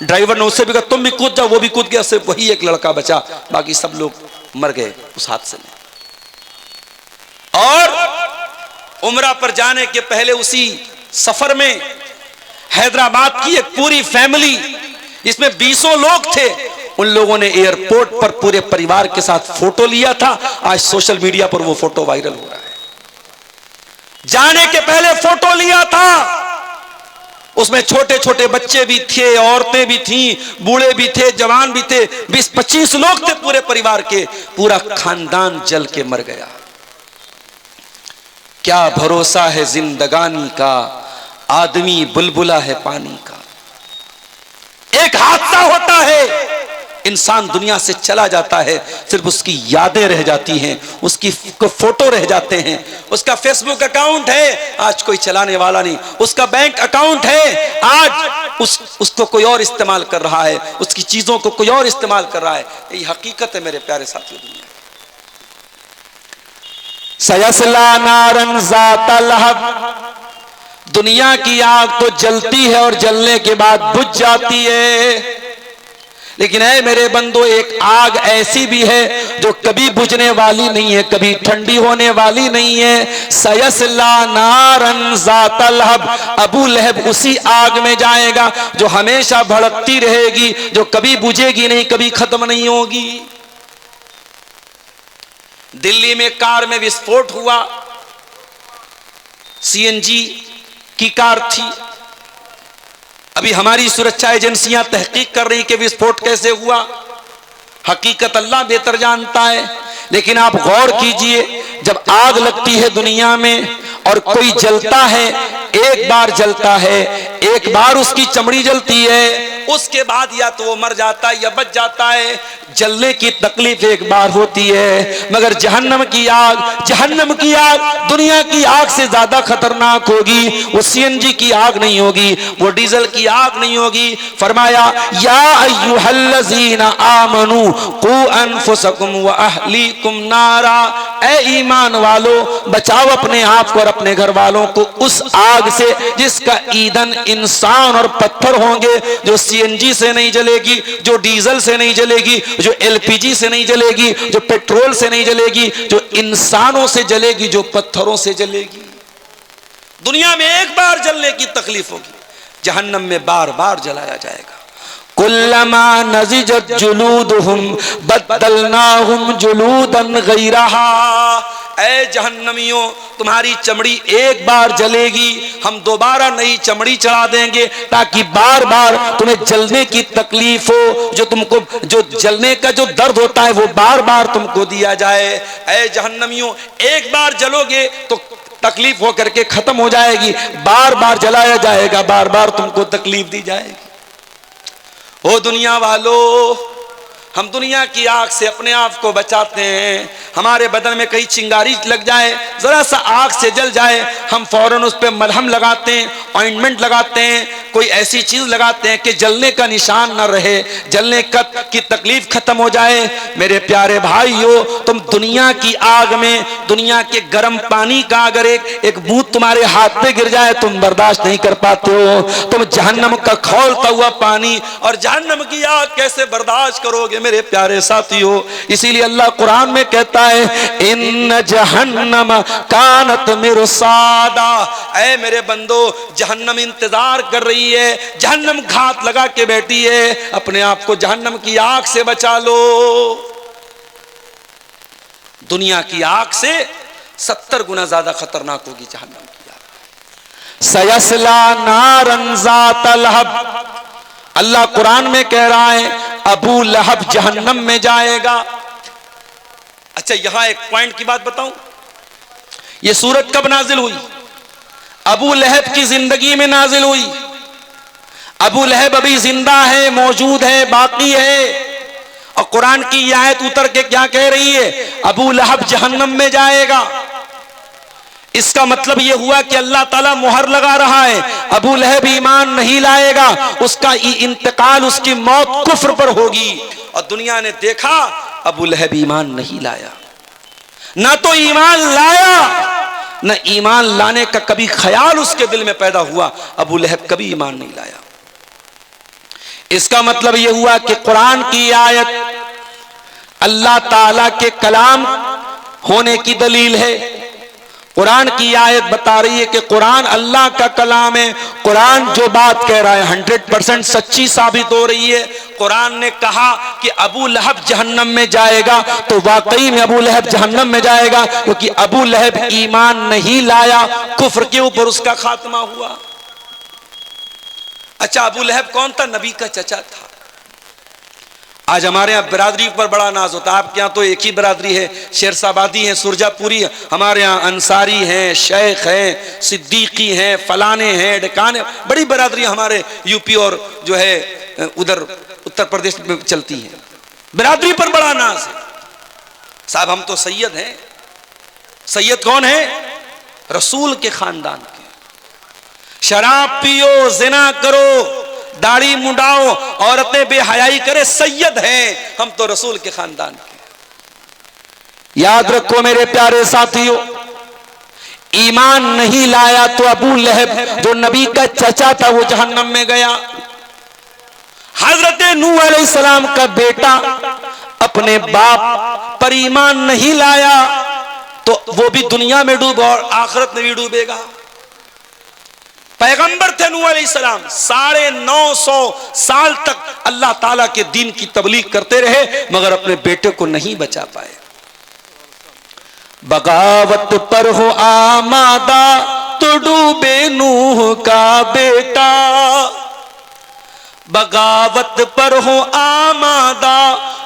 Speaker 1: ड्राइवर ने उससे भी कहा तुम भी कूद जाओ, वो भी कूद गया, सिर्फ वही एक लड़का बचा, बाकी सब लोग मर गए उस हादसे में। और उम्रा पर जाने के पहले उसी सफर में हैदराबाद की एक पूरी फैमिली, इसमें 20 लोग थे, उन लोगों ने एयरपोर्ट पर पूरे परिवार के साथ फोटो लिया था। आज सोशल मीडिया पर वो फोटो वायरल हो रहा है। जाने के पहले फोटो लिया था, उसमें छोटे छोटे बच्चे भी थे, औरतें भी थीं, बूढ़े भी थे, जवान भी थे, 20-25 लोग थे पूरे परिवार के। पूरा खानदान जल के मर गया। क्या भरोसा है जिंदगानी का, आदमी बुलबुला है पानी का। एक हादसा होता है, इंसान दुनिया से चला जाता है, सिर्फ उसकी यादें रह जाती हैं, उसकी फोटो रह जाते हैं। उसका फेसबुक अकाउंट है, आज कोई चलाने वाला नहीं। उसका बैंक अकाउंट है, आज उसको कोई और इस्तेमाल कर रहा है, उसकी चीजों को कोई और इस्तेमाल कर रहा है। यही हकीकत है मेरे प्यारे साथियों। दुनिया सयस्ला नारन ज़ात लहब, दुनिया की आग तो जलती है और जलने के बाद बुझ जाती है, लेकिन ऐ मेरे बंदो, एक आग ऐसी भी है जो कभी बुझने वाली नहीं है, कभी ठंडी होने वाली नहीं है। सयस्ला नारन ज़ात लहब, अबू लहब उसी आग में जाएगा जो हमेशा भड़कती रहेगी, जो कभी बुझेगी नहीं, कभी खत्म नहीं होगी। दिल्ली में कार में विस्फोट हुआ, सीएनजी की कार थी। अभी हमारी सुरक्षा एजेंसियां तहकीक कर रही कि विस्फोट कैसे हुआ, हकीकत अल्लाह बेहतर जानता है। लेकिन आप गौर कीजिए, जब आग लगती है दुनिया में और कोई जलता है, एक बार जलता है, एक बार उसकी चमड़ी जलती है, उसके बाद या तो वो मर जाता है या बच जाता है। जलने की तकलीफ एक बार होती है, मगर जहन्नम की आग दुनिया की आग से ज्यादा खतरनाक होगी। वो सीएनजी की आग नहीं होगी, वो डीजल की आग नहीं होगी। फरमाया या अय्युहल्लज़ीना आमनू कू अनफुसकुम व अहलीकुम नारा, ऐ ईमान वालो, बचाओ अपने आप को और अपने घर वालों को उस आग से जिसका ईंधन इंसान और पत्थर होंगे, जो सीएनजी से नहीं जलेगी, जो डीजल से नहीं जलेगी, जो एलपीजी से नहीं जलेगी, जो पेट्रोल से नहीं जलेगी, जो इंसानों से जलेगी, जो पत्थरों से जलेगी। दुनिया में एक बार जलने की तकलीफ होगी, जहन्नम में बार बार जलाया जाएगा। कुल्लमा नज़िजत जुलूदुहुम बद्दलनाहुम जुलूदन गैरहा, ऐ जहन्नमियों, तुम्हारी चमड़ी एक बार जलेगी, हम दोबारा नई चमड़ी चढ़ा देंगे ताकि बार बार तुम्हें जलने की तकलीफ हो, जो तुमको जो जलने का जो दर्द होता है वो बार बार तुमको दिया जाए। ऐ जहन्नमियों, एक बार जलोगे तो तकलीफ होकर के खत्म हो जाएगी, बार बार जलाया जाएगा, बार बार तुमको तकलीफ दी जाएगी। ओ दुनिया वालों, हम दुनिया की आग से अपने आप को बचाते हैं। हमारे बदन में कहीं चिंगारी लग जाए, जरा सा आग से जल जाए, हम फौरन उस पर मलहम लगाते हैं, ऑइंटमेंट लगाते हैं, कोई ऐसी चीज लगाते हैं कि जलने का निशान न रहे, जलने की तकलीफ खत्म हो जाए। मेरे प्यारे भाइयों, तुम दुनिया की आग में, दुनिया के गर्म पानी का अगर एक बूंद तुम्हारे हाथ पे गिर जाए तुम बर्दाश्त नहीं कर पाते हो। तुम जहन्नम का खौलता हुआ पानी और जहन्नम की आग कैसे बर्दाश्त करोगे मेरे प्यारे साथियों। इसीलिए अल्लाह कुरान में कहता है इन जहन्नम कानत मिरसादा, ऐ मेरे बंदो जहन्नम इंतजार कर रही है, जहन्नम घात लगा के बैठी है, अपने आप को जहन्नम की आग से बचा लो। दुनिया की आग से 70 गुना ज्यादा खतरनाक होगी जहन्नम की आग। सयस्ला नारन ज़ात लहब, अल्लाह कुरान में कह रहा है अबू लहब जहन्नम में जाएगा। अच्छा, यहां एक पॉइंट की बात बताऊं, यह सूरत कब नाजिल हुई? अबू लहब की जिंदगी में नाजिल हुई। अबू लहब अभी जिंदा है, मौजूद है, बाकी है, और कुरान की यह आयत उतर के क्या कह रही है? अबू लहब जहन्नम में जाएगा। इसका मतलब यह हुआ कि अल्लाह ताला मुहर लगा रहा है, अबू लहब ईमान नहीं लाएगा, उसका इंतकाल, उसकी मौत कुफ्र पर होगी। और दुनिया ने देखा अबू लहब ईमान नहीं लाया, ना तो ईमान लाया, न ईमान लाने का कभी ख्याल उसके दिल में पैदा हुआ। अबू लहब कभी ईमान नहीं लाया। इसका मतलब यह हुआ कि कुरान की आयत अल्लाह ताला के कलाम होने की दलील है। कुरान की आयत बता रही है कि कुरान अल्लाह का कलाम है। कुरान जो बात कह रहा है 100% सच्ची साबित हो रही है। कुरान ने कहा कि अबू लहब जहन्नम में जाएगा, तो वाकई में अबू लहब जहन्नम में जाएगा, क्योंकि अबू लहब ईमान नहीं लाया, कुफ्र के ऊपर उसका खात्मा हुआ। अच्छा, अबू लहब कौन था? नबी का चचा था। आज हमारे यहाँ बिरादरी पर बड़ा नाज होता है। आपके यहाँ तो एक ही बिरादरी है, शेरशाबादी है, सुरजापुरी है। हमारे यहाँ अंसारी हैं, शेख हैं, सिद्दीकी हैं, फलाने हैं, डकाने, बड़ी बिरादरी हमारे यूपी और जो है उधर उत्तर प्रदेश में चलती है। बिरादरी पर बड़ा नाज है। साहब हम तो सैयद हैं। सैयद कौन है? रसूल के खानदान के। शराब पियो, जिना करो, दाढ़ी मुंडाओ, औरतें बेहयाई करे, सैयद हैं हम तो रसूल के खानदान के। याद रखो मेरे प्यारे साथियों, ईमान नहीं लाया तो अबू लहब जो नबी का चचा था वो जहन्नम में गया। हजरत नूह अलैहिस्सलाम का बेटा अपने बाप पर ईमान नहीं लाया तो वो भी दुनिया में डूबा और आखिरत में भी डूबेगा। पैगंबर थे नूह अलैहिस्सलाम, 950 साल तक अल्लाह ताला के दीन की तबलीग करते रहे, मगर अपने बेटे को नहीं बचा पाए। बगावत पर हो आमादा तो डूबे नूह का बेटा, बगावत पर हो आमादा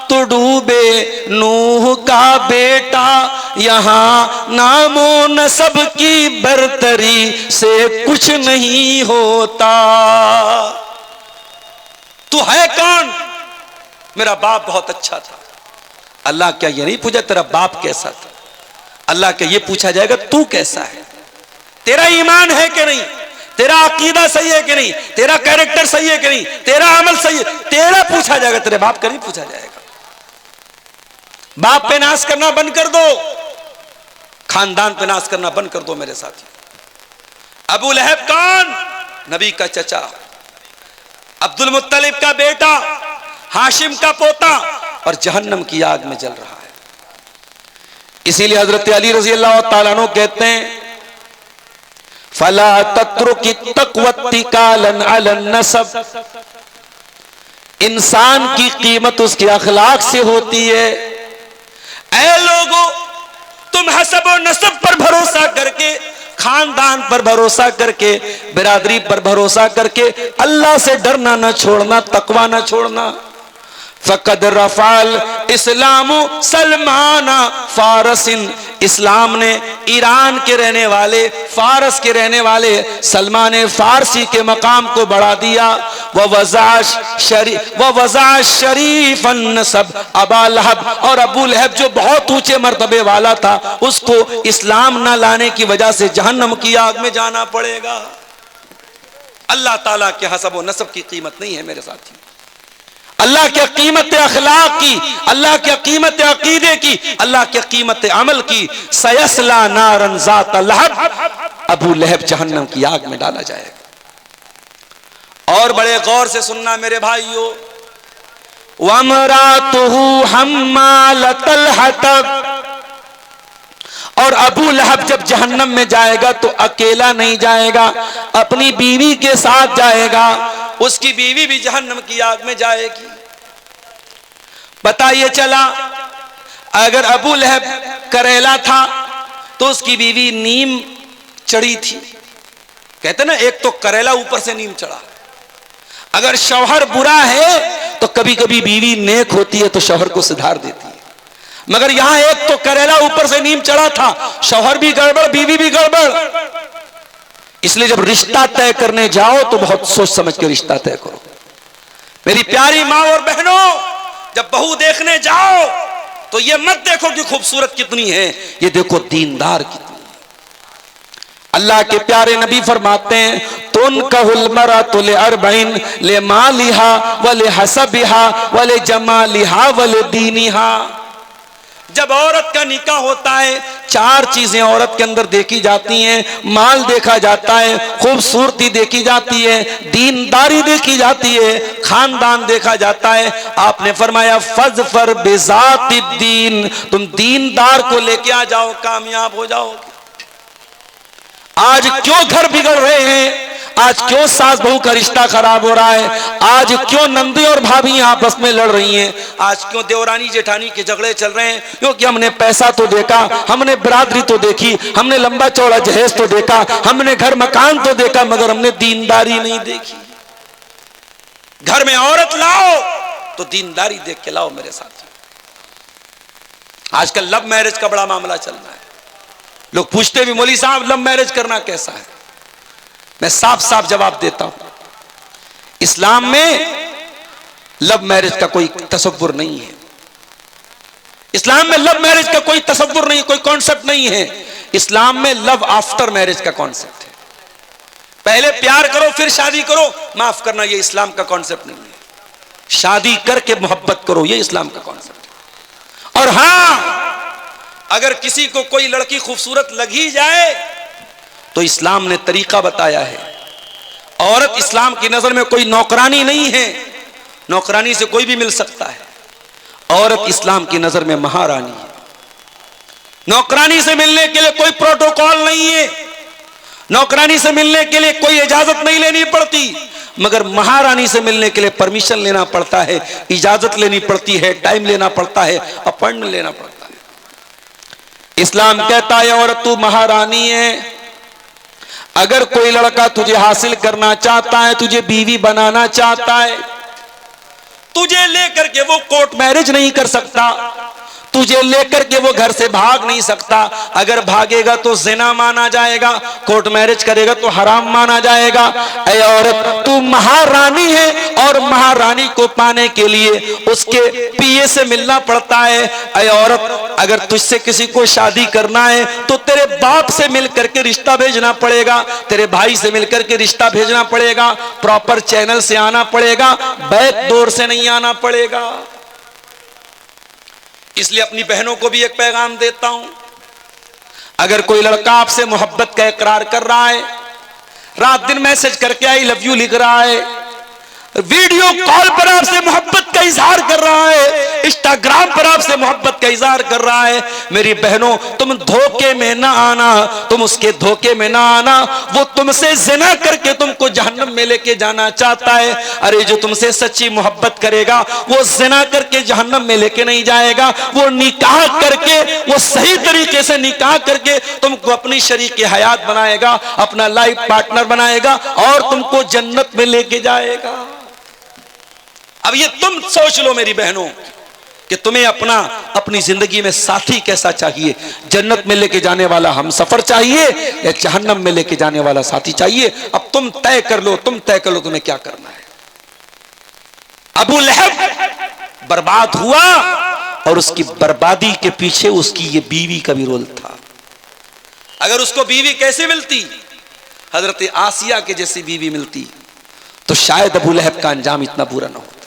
Speaker 1: तो डूबे नूह का बेटा, यहां नामो नसब की बरतरी से कुछ नहीं होता। तू है कौन? मेरा बाप बहुत अच्छा था। अल्लाह क्या ये नहीं पूछा तेरा बाप कैसा था? अल्लाह क्या ये पूछा जाएगा तू कैसा है? तेरा ईमान है कि नहीं? तेरा अकीदा सही है कि नहीं? तेरा कैरेक्टर सही है कि नहीं? तेरा अमल सही है? तेरा पूछा जाएगा, तेरे बाप का नहीं पूछा जाएगा। बाप पे नाश करना बंद कर दो, खानदान पे नाश करना बंद कर दो मेरे साथी। अबू लहब कौन? नबी का चचा, अब्दुल मुत्तलिब का बेटा, हाशिम का पोता, और जहन्नम की आग में जल रहा है। इसीलिए हजरत अली रजी अल्लाह तआला अन्हु कहते हैं फला तत्रुकी तक़वत्ती कालन अलन नसब, इंसान की कीमत उसके अखलाक से होती है। ऐ लोगों, तुम हसब और नसब पर भरोसा करके, खानदान पर भरोसा करके, बिरादरी पर भरोसा करके अल्लाह से डरना न छोड़ना, तकवा न छोड़ना। फ़क़द रफ़अल इस्लामु सलमाना फ़ारसिन, इस्लाम ने ईरान के रहने वाले, फारस के रहने वाले सलमान फारसी के मकाम को बढ़ा दिया। वज़ा शरीफन नसब अबा लहब, और अबू लहब जो बहुत ऊंचे मर्तबे वाला था, उसको इस्लाम ना लाने की वजह से जहन्नम की आग में जाना पड़ेगा। अल्लाह ताला के हसब व नसब की कीमत नहीं है मेरे साथी। अल्लाह की कीमत अखलाक की, अल्लाह की कीमत अकीदे की, अल्लाह की कीमत अमल की। सयस्ला नारन ज़ात लहब, अबू लहब जहन्नम की आग में डाला जाएगा। और बड़े गौर से सुनना मेरे भाइयों, वमरातुहु हम्मालतल हतब, और अबू लहब जब जहन्नम में जाएगा तो अकेला नहीं जाएगा, अपनी बीवी के साथ जाएगा। उसकी बीवी भी जहन्नम की आग में जाएगी। पता ये चला, अगर अबू लहब करेला था तो उसकी बीवी नीम चढ़ी थी। कहते ना, एक तो करेला ऊपर से नीम चढ़ा। अगर शौहर बुरा है तो कभी कभी बीवी नेक होती है तो शौहर को सुधार देती है, मगर यहां एक तो करेला ऊपर से नीम चढ़ा था, शौहर भी गड़बड़, बीवी भी गड़बड़। इसलिए जब रिश्ता तय करने जाओ तो बहुत सोच समझ के रिश्ता तय करो। मेरी प्यारी माँ और बहनों, जब बहू देखने जाओ तो ये मत देखो कि खूबसूरत कितनी है, ये देखो दीनदार कितनी है। अल्लाह के प्यारे नबी फरमाते हैं, तुनकहुल मरअतु लिअरबईन लिमालिहा व लिहसबिहा व लिजमालिहा व लिदीनिहा। जब औरत का निकाह होता है, चार चीजें औरत के अंदर देखी जाती हैं। माल देखा जाता है, खूबसूरती देखी जाती है, दीनदारी देखी जाती है, खानदान देखा जाता है। आपने फरमाया फज़फर बिज़ातिद्दीन, तुम दीनदार को लेके आ जाओ, कामयाब हो जाओगे। आज क्यों घर बिगड़ रहे हैं? आज क्यों सास बहू का रिश्ता खराब हो रहा है? आज क्यों नंदी और भाभी आपस में लड़ रही हैं? आज क्यों देवरानी जेठानी के झगड़े चल रहे हैं? क्योंकि हमने पैसा तो देखा, हमने बिरादरी तो देखी, हमने लंबा चौड़ा जहेज तो देखा, हमने घर मकान तो देखा, मगर हमने दीनदारी नहीं देखी। घर में औरत लाओ तो दीनदारी देख के लाओ मेरे साथ। आजकल लव मैरिज का बड़ा मामला चल रहा है। लोग पूछते भी, मौलवी साहब लव मैरिज करना कैसा है? मैं साफ साफ जवाब देता हूं, इस्लाम में लव मैरिज का कोई तसव्वुर नहीं है। इस्लाम में लव मैरिज का कोई तसव्वुर नहीं, कोई कॉन्सेप्ट नहीं है। इस्लाम में लव आफ्टर मैरिज का कॉन्सेप्ट है। पहले प्यार करो फिर शादी करो, माफ करना, ये इस्लाम का कॉन्सेप्ट नहीं है। शादी करके मोहब्बत करो, ये इस्लाम का कॉन्सेप्ट है। और हां, अगर किसी को कोई लड़की खूबसूरत लग ही जाए तो इस्लाम ने तरीका बताया है। औरत इस्लाम की नजर में कोई नौकरानी नहीं है, नौकरानी से कोई भी मिल सकता है। औरत इस्लाम की नजर में महारानी है। नौकरानी से मिलने के लिए कोई प्रोटोकॉल नहीं है, नौकरानी से मिलने के लिए कोई इजाजत नहीं लेनी पड़ती, मगर महारानी से मिलने के लिए परमिशन लेना पड़ता है, इजाजत लेनी पड़ती है, टाइम लेना पड़ता है, अपॉइंटमेंट लेना पड़ता है। इस्लाम कहता है औरत तू महारानी है। अगर कोई लड़का तुझे हासिल करना चाहता है, तुझे बीवी बनाना चाहता है, तुझे लेकर के वो कोर्ट मैरिज नहीं कर सकता, तुझे लेकर के वो घर से भाग नहीं सकता। अगर भागेगा तो जिना माना जाएगा, कोर्ट मैरिज करेगा तो हराम माना जाएगा। ऐ औरत तू महारानी है, और महारानी को पाने के लिए उसके पीए से मिलना पड़ता है। ऐ औरत, अगर तुझसे किसी को शादी करना है तो तेरे बाप से मिल करके रिश्ता भेजना पड़ेगा, तेरे भाई से मिलकर के रिश्ता भेजना पड़ेगा, प्रॉपर चैनल से आना पड़ेगा, बैक डोर से नहीं आना पड़ेगा। इसलिए अपनी बहनों को भी एक पैगाम देता हूं, अगर कोई लड़का आपसे मोहब्बत का इकरार कर रहा है, रात दिन मैसेज करके आई लव यू लिख रहा है, वीडियो कॉल पर आपसे मोहब्बत का इजहार कर रहा है, इंस्टाग्राम पर आपसे मोहब्बत का इजहार कर रहा है, मेरी बहनों तुम धोखे में ना आना, तुम उसके धोखे में ना आना। वो तुमसे जिना करके तुमको जहन्नम में लेके जाना चाहता है। अरे जो तुमसे सच्ची मोहब्बत करेगा वो जिना करके जहन्नम में लेके नहीं जाएगा, वो निकाह करके, वो सही तरीके से निकाह करके तुमको अपनी शरीक हयात बनाएगा, अपना लाइफ पार्टनर बनाएगा और तुमको जन्नत में लेके जाएगा। अब ये तुम सोच लो मेरी बहनों कि तुम्हें अपनी जिंदगी में साथी कैसा चाहिए। जन्नत में लेके जाने वाला हम सफर चाहिए या जहन्नम में लेके जाने वाला साथी चाहिए। अब तुम तय कर लो तुम्हें क्या करना है। अबू लहब बर्बाद हुआ और उसकी बर्बादी के पीछे उसकी ये बीवी का भी रोल था। अगर उसको बीवी कैसे मिलती, हजरत आसिया के जैसी बीवी मिलती, तो शायद अबू लहब का अंजाम इतना बुरा ना होता।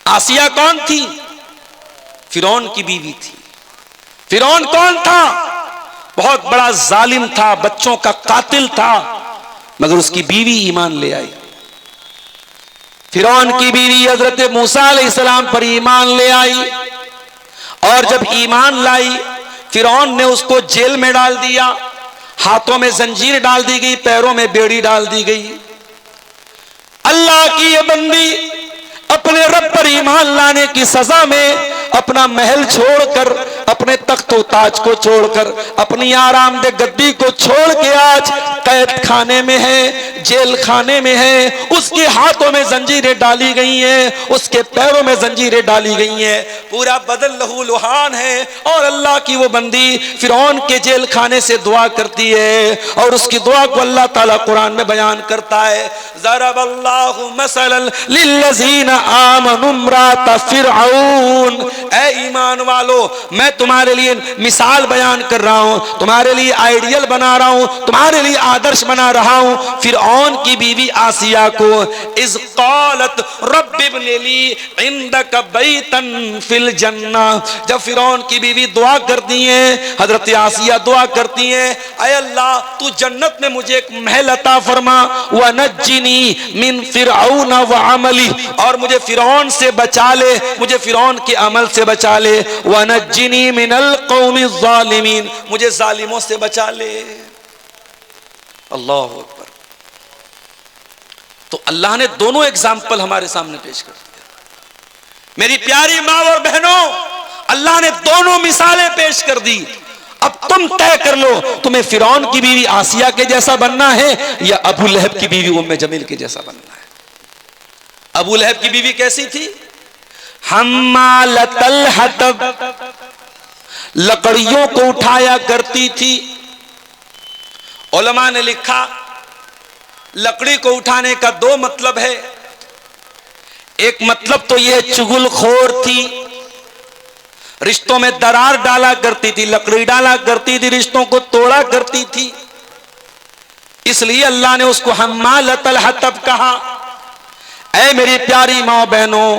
Speaker 1: आसिया कौन थी? फिरौन की बीवी थी। फिरौन कौन था? बहुत बड़ा जालिम था, बच्चों का कातिल था, मगर उसकी बीवी ईमान ले आई। फिरौन की बीवी हजरत मूसा अलैहिस्सलाम पर ईमान ले आई, और जब ईमान लाई फिरौन ने उसको जेल में डाल दिया। हाथों में जंजीर डाल दी गई, पैरों में बेड़ी डाल दी गई। अल्लाह की ये बंदी अपने रब पर ईमान लाने की सजा में अपना महल छोड़कर, अपने तख्तो ताज को छोड़कर, अपनी आरामदेह गद्दी को छोड़ के आज कैद खाने में है, जेल खाने में है। उसके हाथों में जंजीरें डाली गई हैं, उसके पैरों में जंजीरें डाली गई हैं, पूरा बदन लहू लुहान है। और अल्लाह की वो बंदी फिरौन के जेल खाने से दुआ करती है, और उसकी दुआ को अल्लाह ताला कुरान में बयान करता है। ज़रबल्लाहु मसलन लिल्लज़ीना आमनु इम्रात फिरऔन। ऐ ईमान वालो, मैं तुम्हारे लिए मिसाल बयान कर रहा हूं, तुम्हारे लिए आइडियल बना रहा हूं, तुम्हारे लिए आदर्श बना रहा हूं फिरऔन की बीवी आसिया को। इज़ क़ालत रब्बि इब्नि ली इंदक बैतन फिल जन्ना। जब फिरौन की बीवी दुआ करती है, हजरत आसिया दुआ करती है, ऐ अल्लाह तू जन्नत में मुझे एक महल अता फरमा, व नज्जिनी मिन फिरऔन व अमली, और मुझे फिरौन से बचा ले, मुझे फिरौन के अमल से बचा ले, व नज्जिनी मिनल कौमि ज़ालिमीन, मुझे जालिमों से बचा ले। अल्लाह अकबर। तो अल्लाह ने दोनों एग्जाम्पल हमारे सामने पेश कर दिया। मेरी प्यारी माँ और बहनों, अल्लाह ने दोनों मिसालें पेश कर दी। अब तुम तय कर लो, तुम्हें फिरौन की बीवी आसिया के जैसा बनना है या अबू लहब की बीवी उम्मे जमील के जैसा बनना है। अबू लहब की बीवी कैसी थी? हम्मालतल हतब, लकड़ियों को उठाया करती थी। उलमा ने लिखा लकड़ी को उठाने का दो मतलब है। एक मतलब तो यह चुगलखोर थी, रिश्तों में दरार डाला करती थी, लकड़ी डाला करती थी, रिश्तों को तोड़ा करती थी, इसलिए अल्लाह ने उसको हम्मालतल हतब कहा। ऐ मेरी प्यारी माँ बहनों,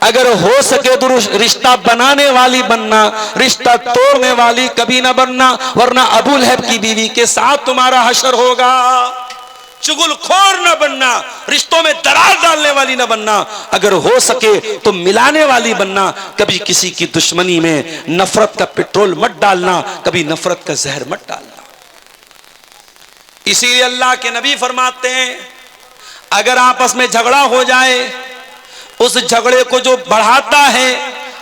Speaker 1: अगर हो सके तो रिश्ता बनाने वाली बनना, रिश्ता तोड़ने वाली कभी ना बनना, वरना अबू लहब की बीवी के साथ तुम्हारा हशर होगा। चुगलखोर न बनना, रिश्तों में दरार डालने वाली न बनना, अगर हो सके तो मिलाने वाली बनना। कभी किसी की दुश्मनी में नफरत का पेट्रोल मत डालना, कभी नफरत का जहर मत डालना। इसीलिए अल्लाह के नबी फरमाते हैं, अगर आपस में झगड़ा हो जाए, उस झगड़े को जो बढ़ाता है,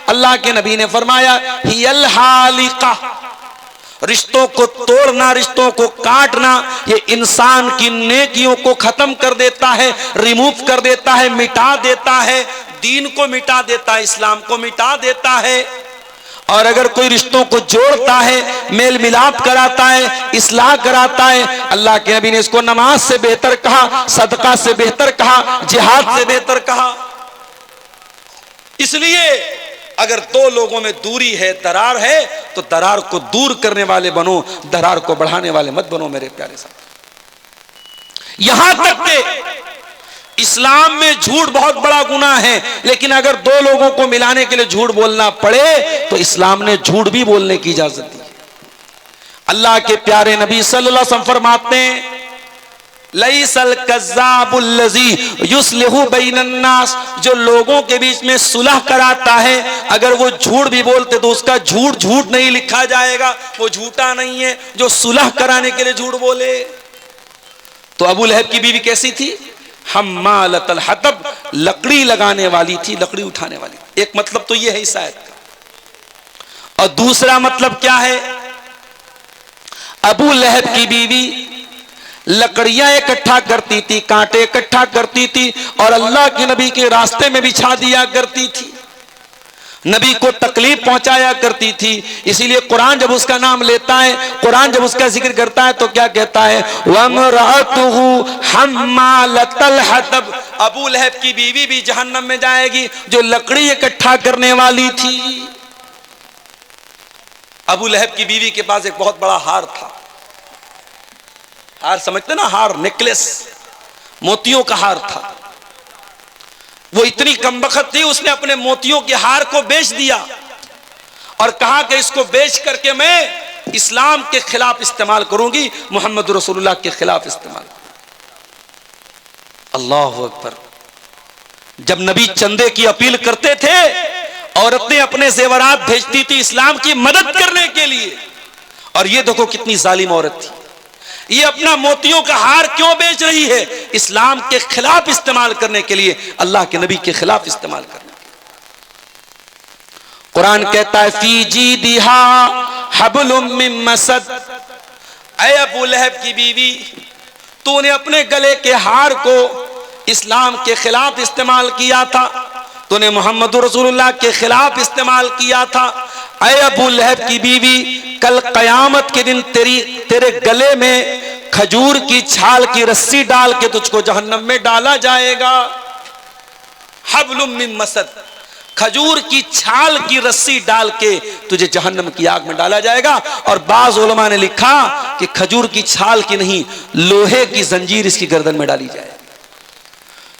Speaker 1: अल्लाह के नबी ने फरमाया हियल हालिका, रिश्तों को तोड़ना, रिश्तों को काटना, ये इंसान की नेकियों को खत्म कर देता है, रिमूव कर देता है, मिटा देता है, दीन को मिटा देता है, इस्लाम को मिटा देता है। और अगर कोई रिश्तों को जोड़ता है, मेल मिलाप कराता है, इस्लाह कराता है, अल्लाह के नबी ने इसको नमाज से बेहतर कहा, सदका से बेहतर कहा, जिहाद से बेहतर कहा। इसलिए अगर दो लोगों में दूरी है, दरार है, तो दरार को दूर करने वाले बनो, दरार को बढ़ाने वाले मत बनो मेरे प्यारे साथ। यहां तक कि इस्लाम में झूठ बहुत बड़ा गुनाह है, लेकिन अगर दो लोगों को मिलाने के लिए झूठ बोलना पड़े तो इस्लाम ने झूठ भी बोलने की इजाजत दी। अल्लाह के प्यारे नबी सल्लल्लाहु अलैहि वसल्लम फरमाते हैं, लैसल कज़्ज़ाबुल्लज़ी युस्लिहु बैनन्नास, जो लोगों के बीच में सुलह कराता है, अगर वो झूठ भी बोलते तो उसका झूठ झूठ नहीं लिखा जाएगा, वो झूठा नहीं है जो सुलह कराने के लिए झूठ बोले। तो अबू लहब की बीवी कैसी थी? हम्मालतल हतब, लकड़ी लगाने वाली थी, लकड़ी उठाने वाली। एक मतलब तो यह है इस आयत का। और दूसरा मतलब क्या है? अबू लहब की बीवी लकड़ियां इकट्ठा करती थी, कांटे इकट्ठा करती थी और अल्लाह के नबी के रास्ते में बिछा दिया करती थी, नबी को तकलीफ पहुंचाया करती थी। इसीलिए कुरान जब उसका नाम लेता है, कुरान जब उसका जिक्र करता है तो क्या कहता है, वमरातुहु हम्मालतल हतब, अबू लहब की बीवी भी जहन्नम में जाएगी जो लकड़ी इकट्ठा करने वाली थी। अबू लहब की बीवी के पास एक बहुत बड़ा हार था, हार समझते ना, हार, नेकलेस, मोतियों का हार था। वो इतनी कमबख्त थी, उसने अपने मोतियों के हार को बेच दिया और कहा कि इसको बेच करके मैं इस्लाम के खिलाफ इस्तेमाल करूंगी, मोहम्मद रसूलुल्लाह के खिलाफ इस्तेमाल। अल्लाह अकबर। जब नबी चंदे की अपील करते थे, औरतें अपने जेवरात भेजती थी इस्लाम की मदद करने के लिए। और ये देखो कितनी जालिम औरत थी, ये अपना मोतियों का हार क्यों बेच रही है, इस्लाम के खिलाफ इस्तेमाल करने के लिए, अल्लाह के नबी के खिलाफ इस्तेमाल करने के लिए। कुरान कहता है फी जीदिहा हब्लुम मिन मसद, ऐ अबू लहब की बीवी, तूने अपने गले के हार को इस्लाम के खिलाफ इस्तेमाल किया था, तूने मोहम्मद रसूलुल्लाह के खिलाफ इस्तेमाल किया था। ऐ अबू लहब की बीवी, कल कयामत के दिन तेरे गले में खजूर की छाल की रस्सी डाल के तुझको जहन्नम में डाला जाएगा। हब्लुम मिन मसद, खजूर की छाल की रस्सी डाल के तुझे जहन्नम की आग में डाला जाएगा। और बाज़ उलमा ने लिखा कि खजूर की छाल की नहीं, लोहे की जंजीर इसकी गर्दन में डाली जाएगी।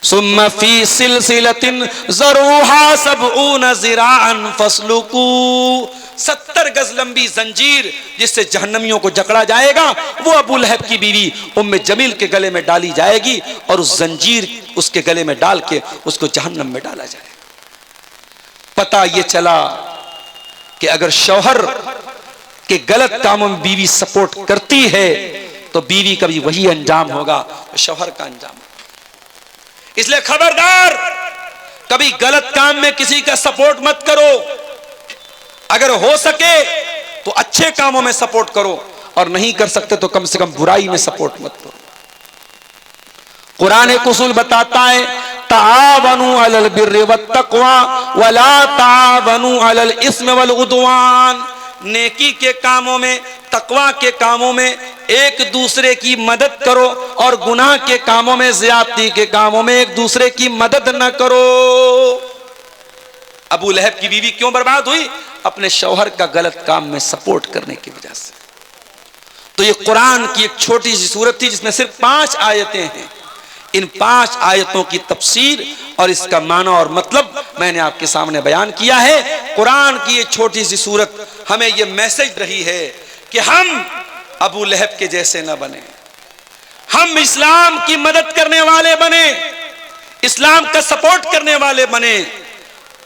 Speaker 1: सुम्मा फी सिलसिलतिन ज़रूहा सबऊन ज़िराअन फस्लुकू, 70 गज लंबी जंजीर जिससे जहन्नमियों को जकड़ा जाएगा, वो अबू लहब की बीवी उम्मे जमील के गले में डाली जाएगी और उस जंजीर उसके गले में डाल के उसको जहन्नम में डाला जाएगा। पता ये चला कि अगर शौहर के गलत कामों में बीवी सपोर्ट करती है तो बीवी का भी वही अंजाम होगा तो शौहर का अंजाम। इसलिए खबरदार, कभी गलत काम में किसी का सपोर्ट मत करो। अगर हो सके तो अच्छे कामों में सपोर्ट करो और नहीं कर सकते तो कम से कम बुराई में सपोर्ट मत करो। कुरान एक उसूल बताता है, तावनु अलल बिर्रि वत्तक़वा वला तावनु अलल इस्म वल उद्वान, नेकी के कामों में, तकवा के कामों में एक दूसरे की मदद करो और गुनाह के कामों में, ज़्यादती के कामों में एक दूसरे की मदद न करो। अबू लहब की बीवी क्यों बर्बाद हुई? अपने शौहर का गलत काम में सपोर्ट करने की वजह से। तो ये कुरान की एक छोटी सी सूरत थी जिसमें सिर्फ 5 आयतें हैं। इन 5 आयतों की तफसीर और इसका माना और मतलब मैंने आपके सामने बयान किया है। कुरान की ये छोटी सी सूरत हमें ये मैसेज रही है कि हम अबू लहब के जैसे न बने, हम इस्लाम की मदद करने वाले बने, इस्लाम का सपोर्ट करने वाले बने।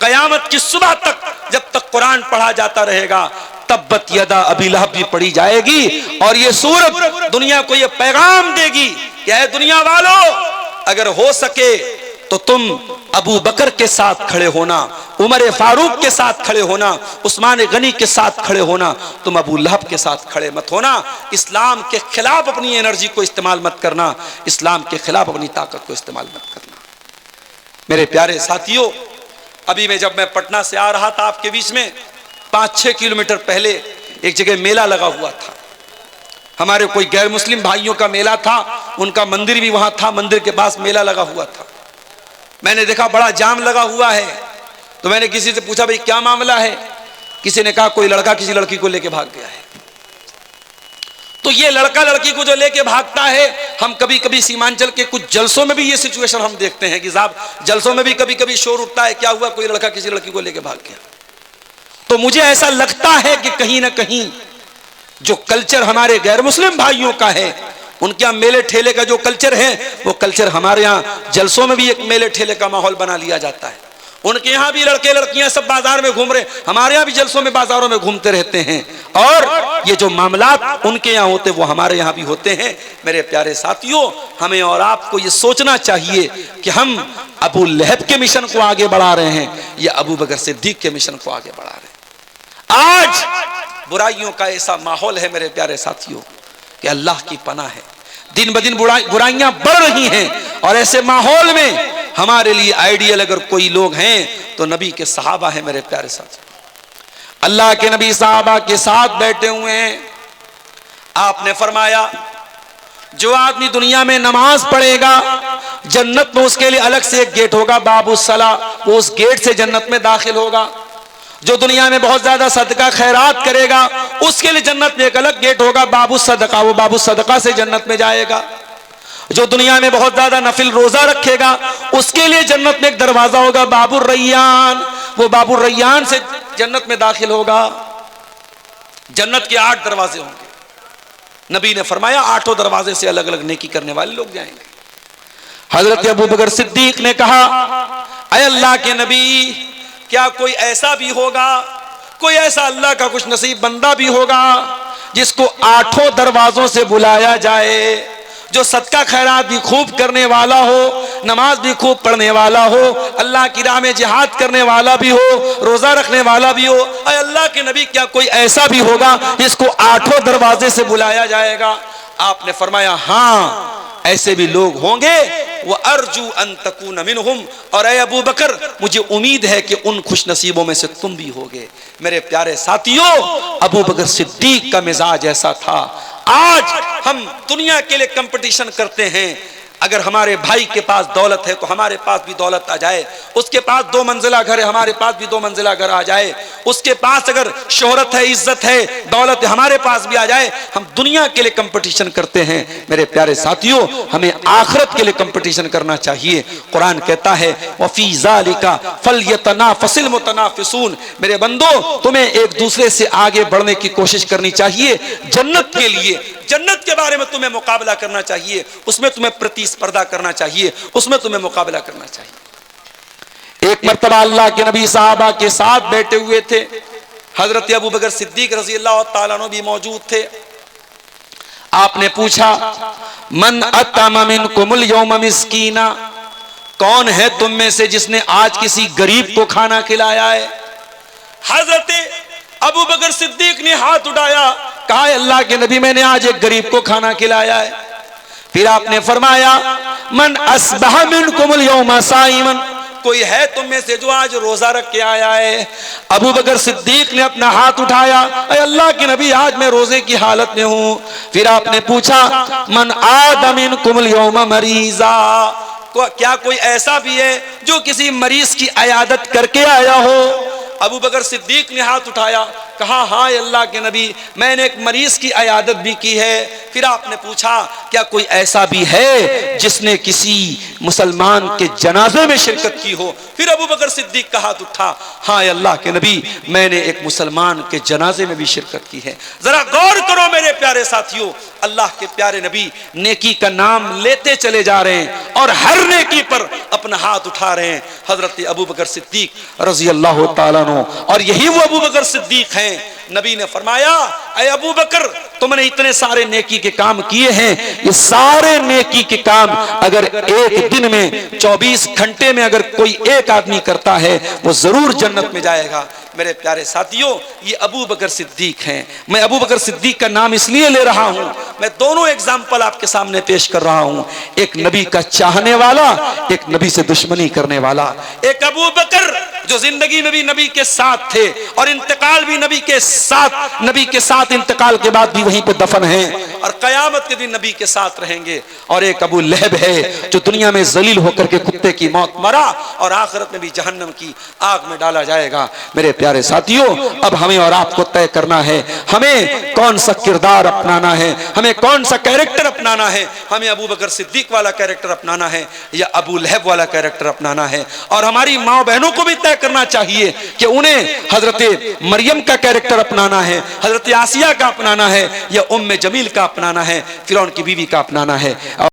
Speaker 1: कयामत की सुबह तक जब तक कुरान पढ़ा जाता रहेगा तब्बत यदा अबी लहब भी पढ़ी जाएगी और ये सूरत दुनिया को ये पैगाम देगी कि ऐ दुनिया वालों, अगर हो सके तो तुम अबू बकर के साथ खड़े होना, उमर फारूक के साथ खड़े होना, उस्मान गनी के साथ खड़े होना, तुम अबू लहब के साथ खड़े मत होना। इस्लाम के खिलाफ अपनी एनर्जी को इस्तेमाल मत करना, इस्लाम के खिलाफ अपनी ताकत को इस्तेमाल मत करना। मेरे प्यारे साथियों, अभी जब मैं पटना से आ रहा था आपके बीच में, 5-6 किलोमीटर पहले एक जगह मेला लगा हुआ था। हमारे कोई गैर मुस्लिम भाइयों का मेला था, उनका मंदिर भी वहां था, मंदिर के पास मेला लगा हुआ था। मैंने देखा बड़ा जाम लगा हुआ है, तो मैंने किसी से पूछा भाई क्या मामला है? किसी ने कहा कोई लड़का किसी लड़की को लेके भाग गया है। तो ये लड़का लड़की को जो लेके भागता है, हम कभी कभी सीमांचल के कुछ जलसों में भी ये सिचुएशन हम देखते हैं कि साहब जलसों में भी कभी कभी शोर उठता है, क्या हुआ, कोई लड़का किसी लड़की को लेके भाग गया। तो मुझे ऐसा लगता है कि कहीं ना कहीं जो कल्चर हमारे गैर मुस्लिम भाइयों का है, उनके यहाँ मेले ठेले का जो कल्चर है, वो कल्चर हमारे यहाँ जलसों में भी एक मेले ठेले का माहौल बना लिया जाता है। उनके यहाँ भी लड़के लड़कियां सब बाजार में घूम रहे, हमारे यहाँ भी जलसों में बाजारों में घूमते रहते हैं, और ये जो मामलात उनके यहाँ होते वो हमारे यहाँ भी होते हैं। मेरे प्यारे साथियों, हमें और आपको ये सोचना चाहिए कि हम अबू लहब के मिशन को आगे बढ़ा रहे हैं या अबू बकर सिद्दीक के मिशन को आगे बढ़ा रहे हैं। आज बुराइयों का ऐसा माहौल है मेरे प्यारे साथियों कि अल्लाह की पनाह है। दिन ब दिन बुराइयां बढ़ रही हैं, और ऐसे माहौल में हमारे लिए आइडियल अगर कोई लोग हैं तो नबी के सहाबा हैं। मेरे प्यारे साथी, अल्लाह के नबी सहाबा के साथ बैठे हुए हैं। आपने फरमाया जो आदमी दुनिया में नमाज पढ़ेगा जन्नत में उसके लिए अलग से एक गेट होगा, बाबू सला, वो उस गेट से जन्नत में दाखिल होगा। जो दुनिया में बहुत ज्यादा सदका खैरात करेगा उसके लिए जन्नत में एक अलग गेट होगा, बाबू सदका, वो बाबू सदका से जन्नत में जाएगा। जो दुनिया में बहुत ज्यादा नफिल रोजा रखेगा उसके लिए जन्नत में एक दरवाजा होगा, बाबू रैयान, वो बाबू रैयान से जन्नत में दाखिल होगा। जन्नत के 8 दरवाजे होंगे। नबी ने फरमाया 8 दरवाजे से अलग अलग नेकी करने वाले लोग जाएंगे। हजरत अबू बकर सिद्दीक ने कहा, ऐ अल्लाह के नबी, क्या कोई ऐसा भी होगा, कोई ऐसा अल्लाह का कुछ नसीब बंदा भी होगा जिसको 8 दरवाजों से बुलाया जाए, जो सदका खैरात भी खूब करने वाला हो, नमाज भी खूब पढ़ने वाला हो, अल्लाह की राह में जिहाद करने वाला भी हो, रोजा रखने वाला भी हो। ऐ अल्लाह के नबी, क्या कोई ऐसा भी होगा जिसको 8 दरवाजे से बुलाया जाएगा? आपने फरमाया हाँ, ऐसे भी लोग होंगे। वो अर्जू अन तकून मिनहुम, और ऐ अबू बकर, मुझे उम्मीद है कि उन खुश नसीबों में से तुम भी होगे। मेरे प्यारे साथियों, अबू बकर सिद्दीक का मिजाज ऐसा था। आज हम दुनिया के लिए कंपटीशन करते हैं। अगर हमारे भाई के पास दौलत है तो हमारे पास भी दौलत आ जाए, उसके पास 2 मंजिला घर है, हमारे पास भी 2 मंजिला घर आ जाए, उसके पास अगर शोहरत है, इज्जत है, दौलत है, हमारे पास भी आ जाए। हम दुनिया के लिए कंपटीशन करते हैं। मेरे प्यारे साथियों, हमें आखिरत के लिए कंपटीशन करना चाहिए। कुरान कहता है वफी ज़ालिका फलयतनाफसिल मुतनाफिसून, मेरे बंदो, तुम्हें एक दूसरे से आगे बढ़ने की कोशिश करनी चाहिए। जन्नत के लिए, जन्नत के बारे में तुम्हें मुकाबला करना चाहिए, उसमें तुम्हें प्रतिस्पर्धा करना चाहिए, उसमें तुम्हें मुकाबला करना चाहिए। एक मर्तबा अल्लाह के नबी साहबा के साथ बैठे हुए थे। हजरत अबू बकर सिद्दीक रज़ी अल्लाह तआला अन्हु भी मौजूद थे। आपने पूछा, मन अतमा मिनकुमुल यौम मिस्कीना, कौन है तुम में से जिसने आज किसी गरीब को खाना खिलाया है? हजरत अबू बकर सिद्दीक ने हाथ उठाया, कहा अल्लाह के नबी, मैंने आज एक गरीब को खाना खिलाया है। फिर आपने फरमाया मन अस्बह मिनकुमुल यौम साइमन, कोई है तुम में से जो आज रोजा रख के आया है? अबू बकर सिद्दीक ने अपना हाथ उठाया, अल्लाह के नबी, आज मैं रोजे की हालत में हूं। फिर आपने पूछा मन आदा मिनकुमुल यौम मरीजा, क्या कोई ऐसा भी है जो किसी मरीज की अयादत करके आया हो? अबू बकर सिद्दीक ने हाथ उठाया, कहा हाँ अल्लाह के नबी, मैंने एक मरीज की अयादत भी की है। फिर आपने पूछा क्या कोई ऐसा भी है जिसने किसी मुसलमान के जनाजे में शिरकत की हो? फिर अबू बकर सिद्दीक का हाथ उठा, हाँ अल्लाह के नबी, मैंने एक मुसलमान के जनाजे में भी शिरकत की है। जरा गौर करो मेरे प्यारे साथियों, अल्लाह के प्यारे नबी नेकी का नाम लेते चले जा रहे हैं और हर नेकी पर अपना हाथ उठा रहे हैं। हजरत अबू बकर सिद्दीक रज़ी अल्लाह तआला अन्हु, और यही वो अबू बकर सिद्दीक हैं। नबी ने फरमाया, ऐ अबू बकर, तुमने इतने सारे नेकी के काम किए हैं, ये सारे नेकी के काम अगर एक दिन में 24 घंटे में अगर कोई एक आदमी करता है वो जरूर जन्नत में जाएगा। मेरे प्यारे साथियों, ये अबू बकर सिद्दीक हैं। मैं अबू बकर सिद्दीक का नाम इसलिए ले रहा हूं, मैं दोनों एग्जाम्पल आपके सामने पेश कर रहा हूं, एक नबी का चाहने वाला, एक नबी से दुश्मनी करने वाला। एक अबू बकर जो जिंदगी में भी नबी के साथ थे और इंतकाल भी नबी के साथ इंतकाल के बाद भी वहीं पे दफन हैं और कयामत के दिन नबी के साथ रहेंगे। और एक अबू लहब है जो दुनिया में जलील होकर के कुत्ते की मौत मरा और आखिरत में भी जहन्नम की आग में डाला जाएगा। मेरे प्यारे साथियों, अब हमें और आपको तय करना है हमें कौन सा किरदार अपनाना है, हमें कौन सा कैरेक्टर अपनाना है। हमें अबू बकर सिद्दीक वाला कैरेक्टर अपनाना है या अबू लहब वाला कैरेक्टर अपनाना है। और हमारी माँ बहनों को भी तय करना चाहिए कि उन्हें हजरत मरियम का कैरेक्टर अपनाना है, हजरत आसिया का अपनाना है या उम्मे जमील का अपनाना है, फिरौन की बीवी का अपनाना है।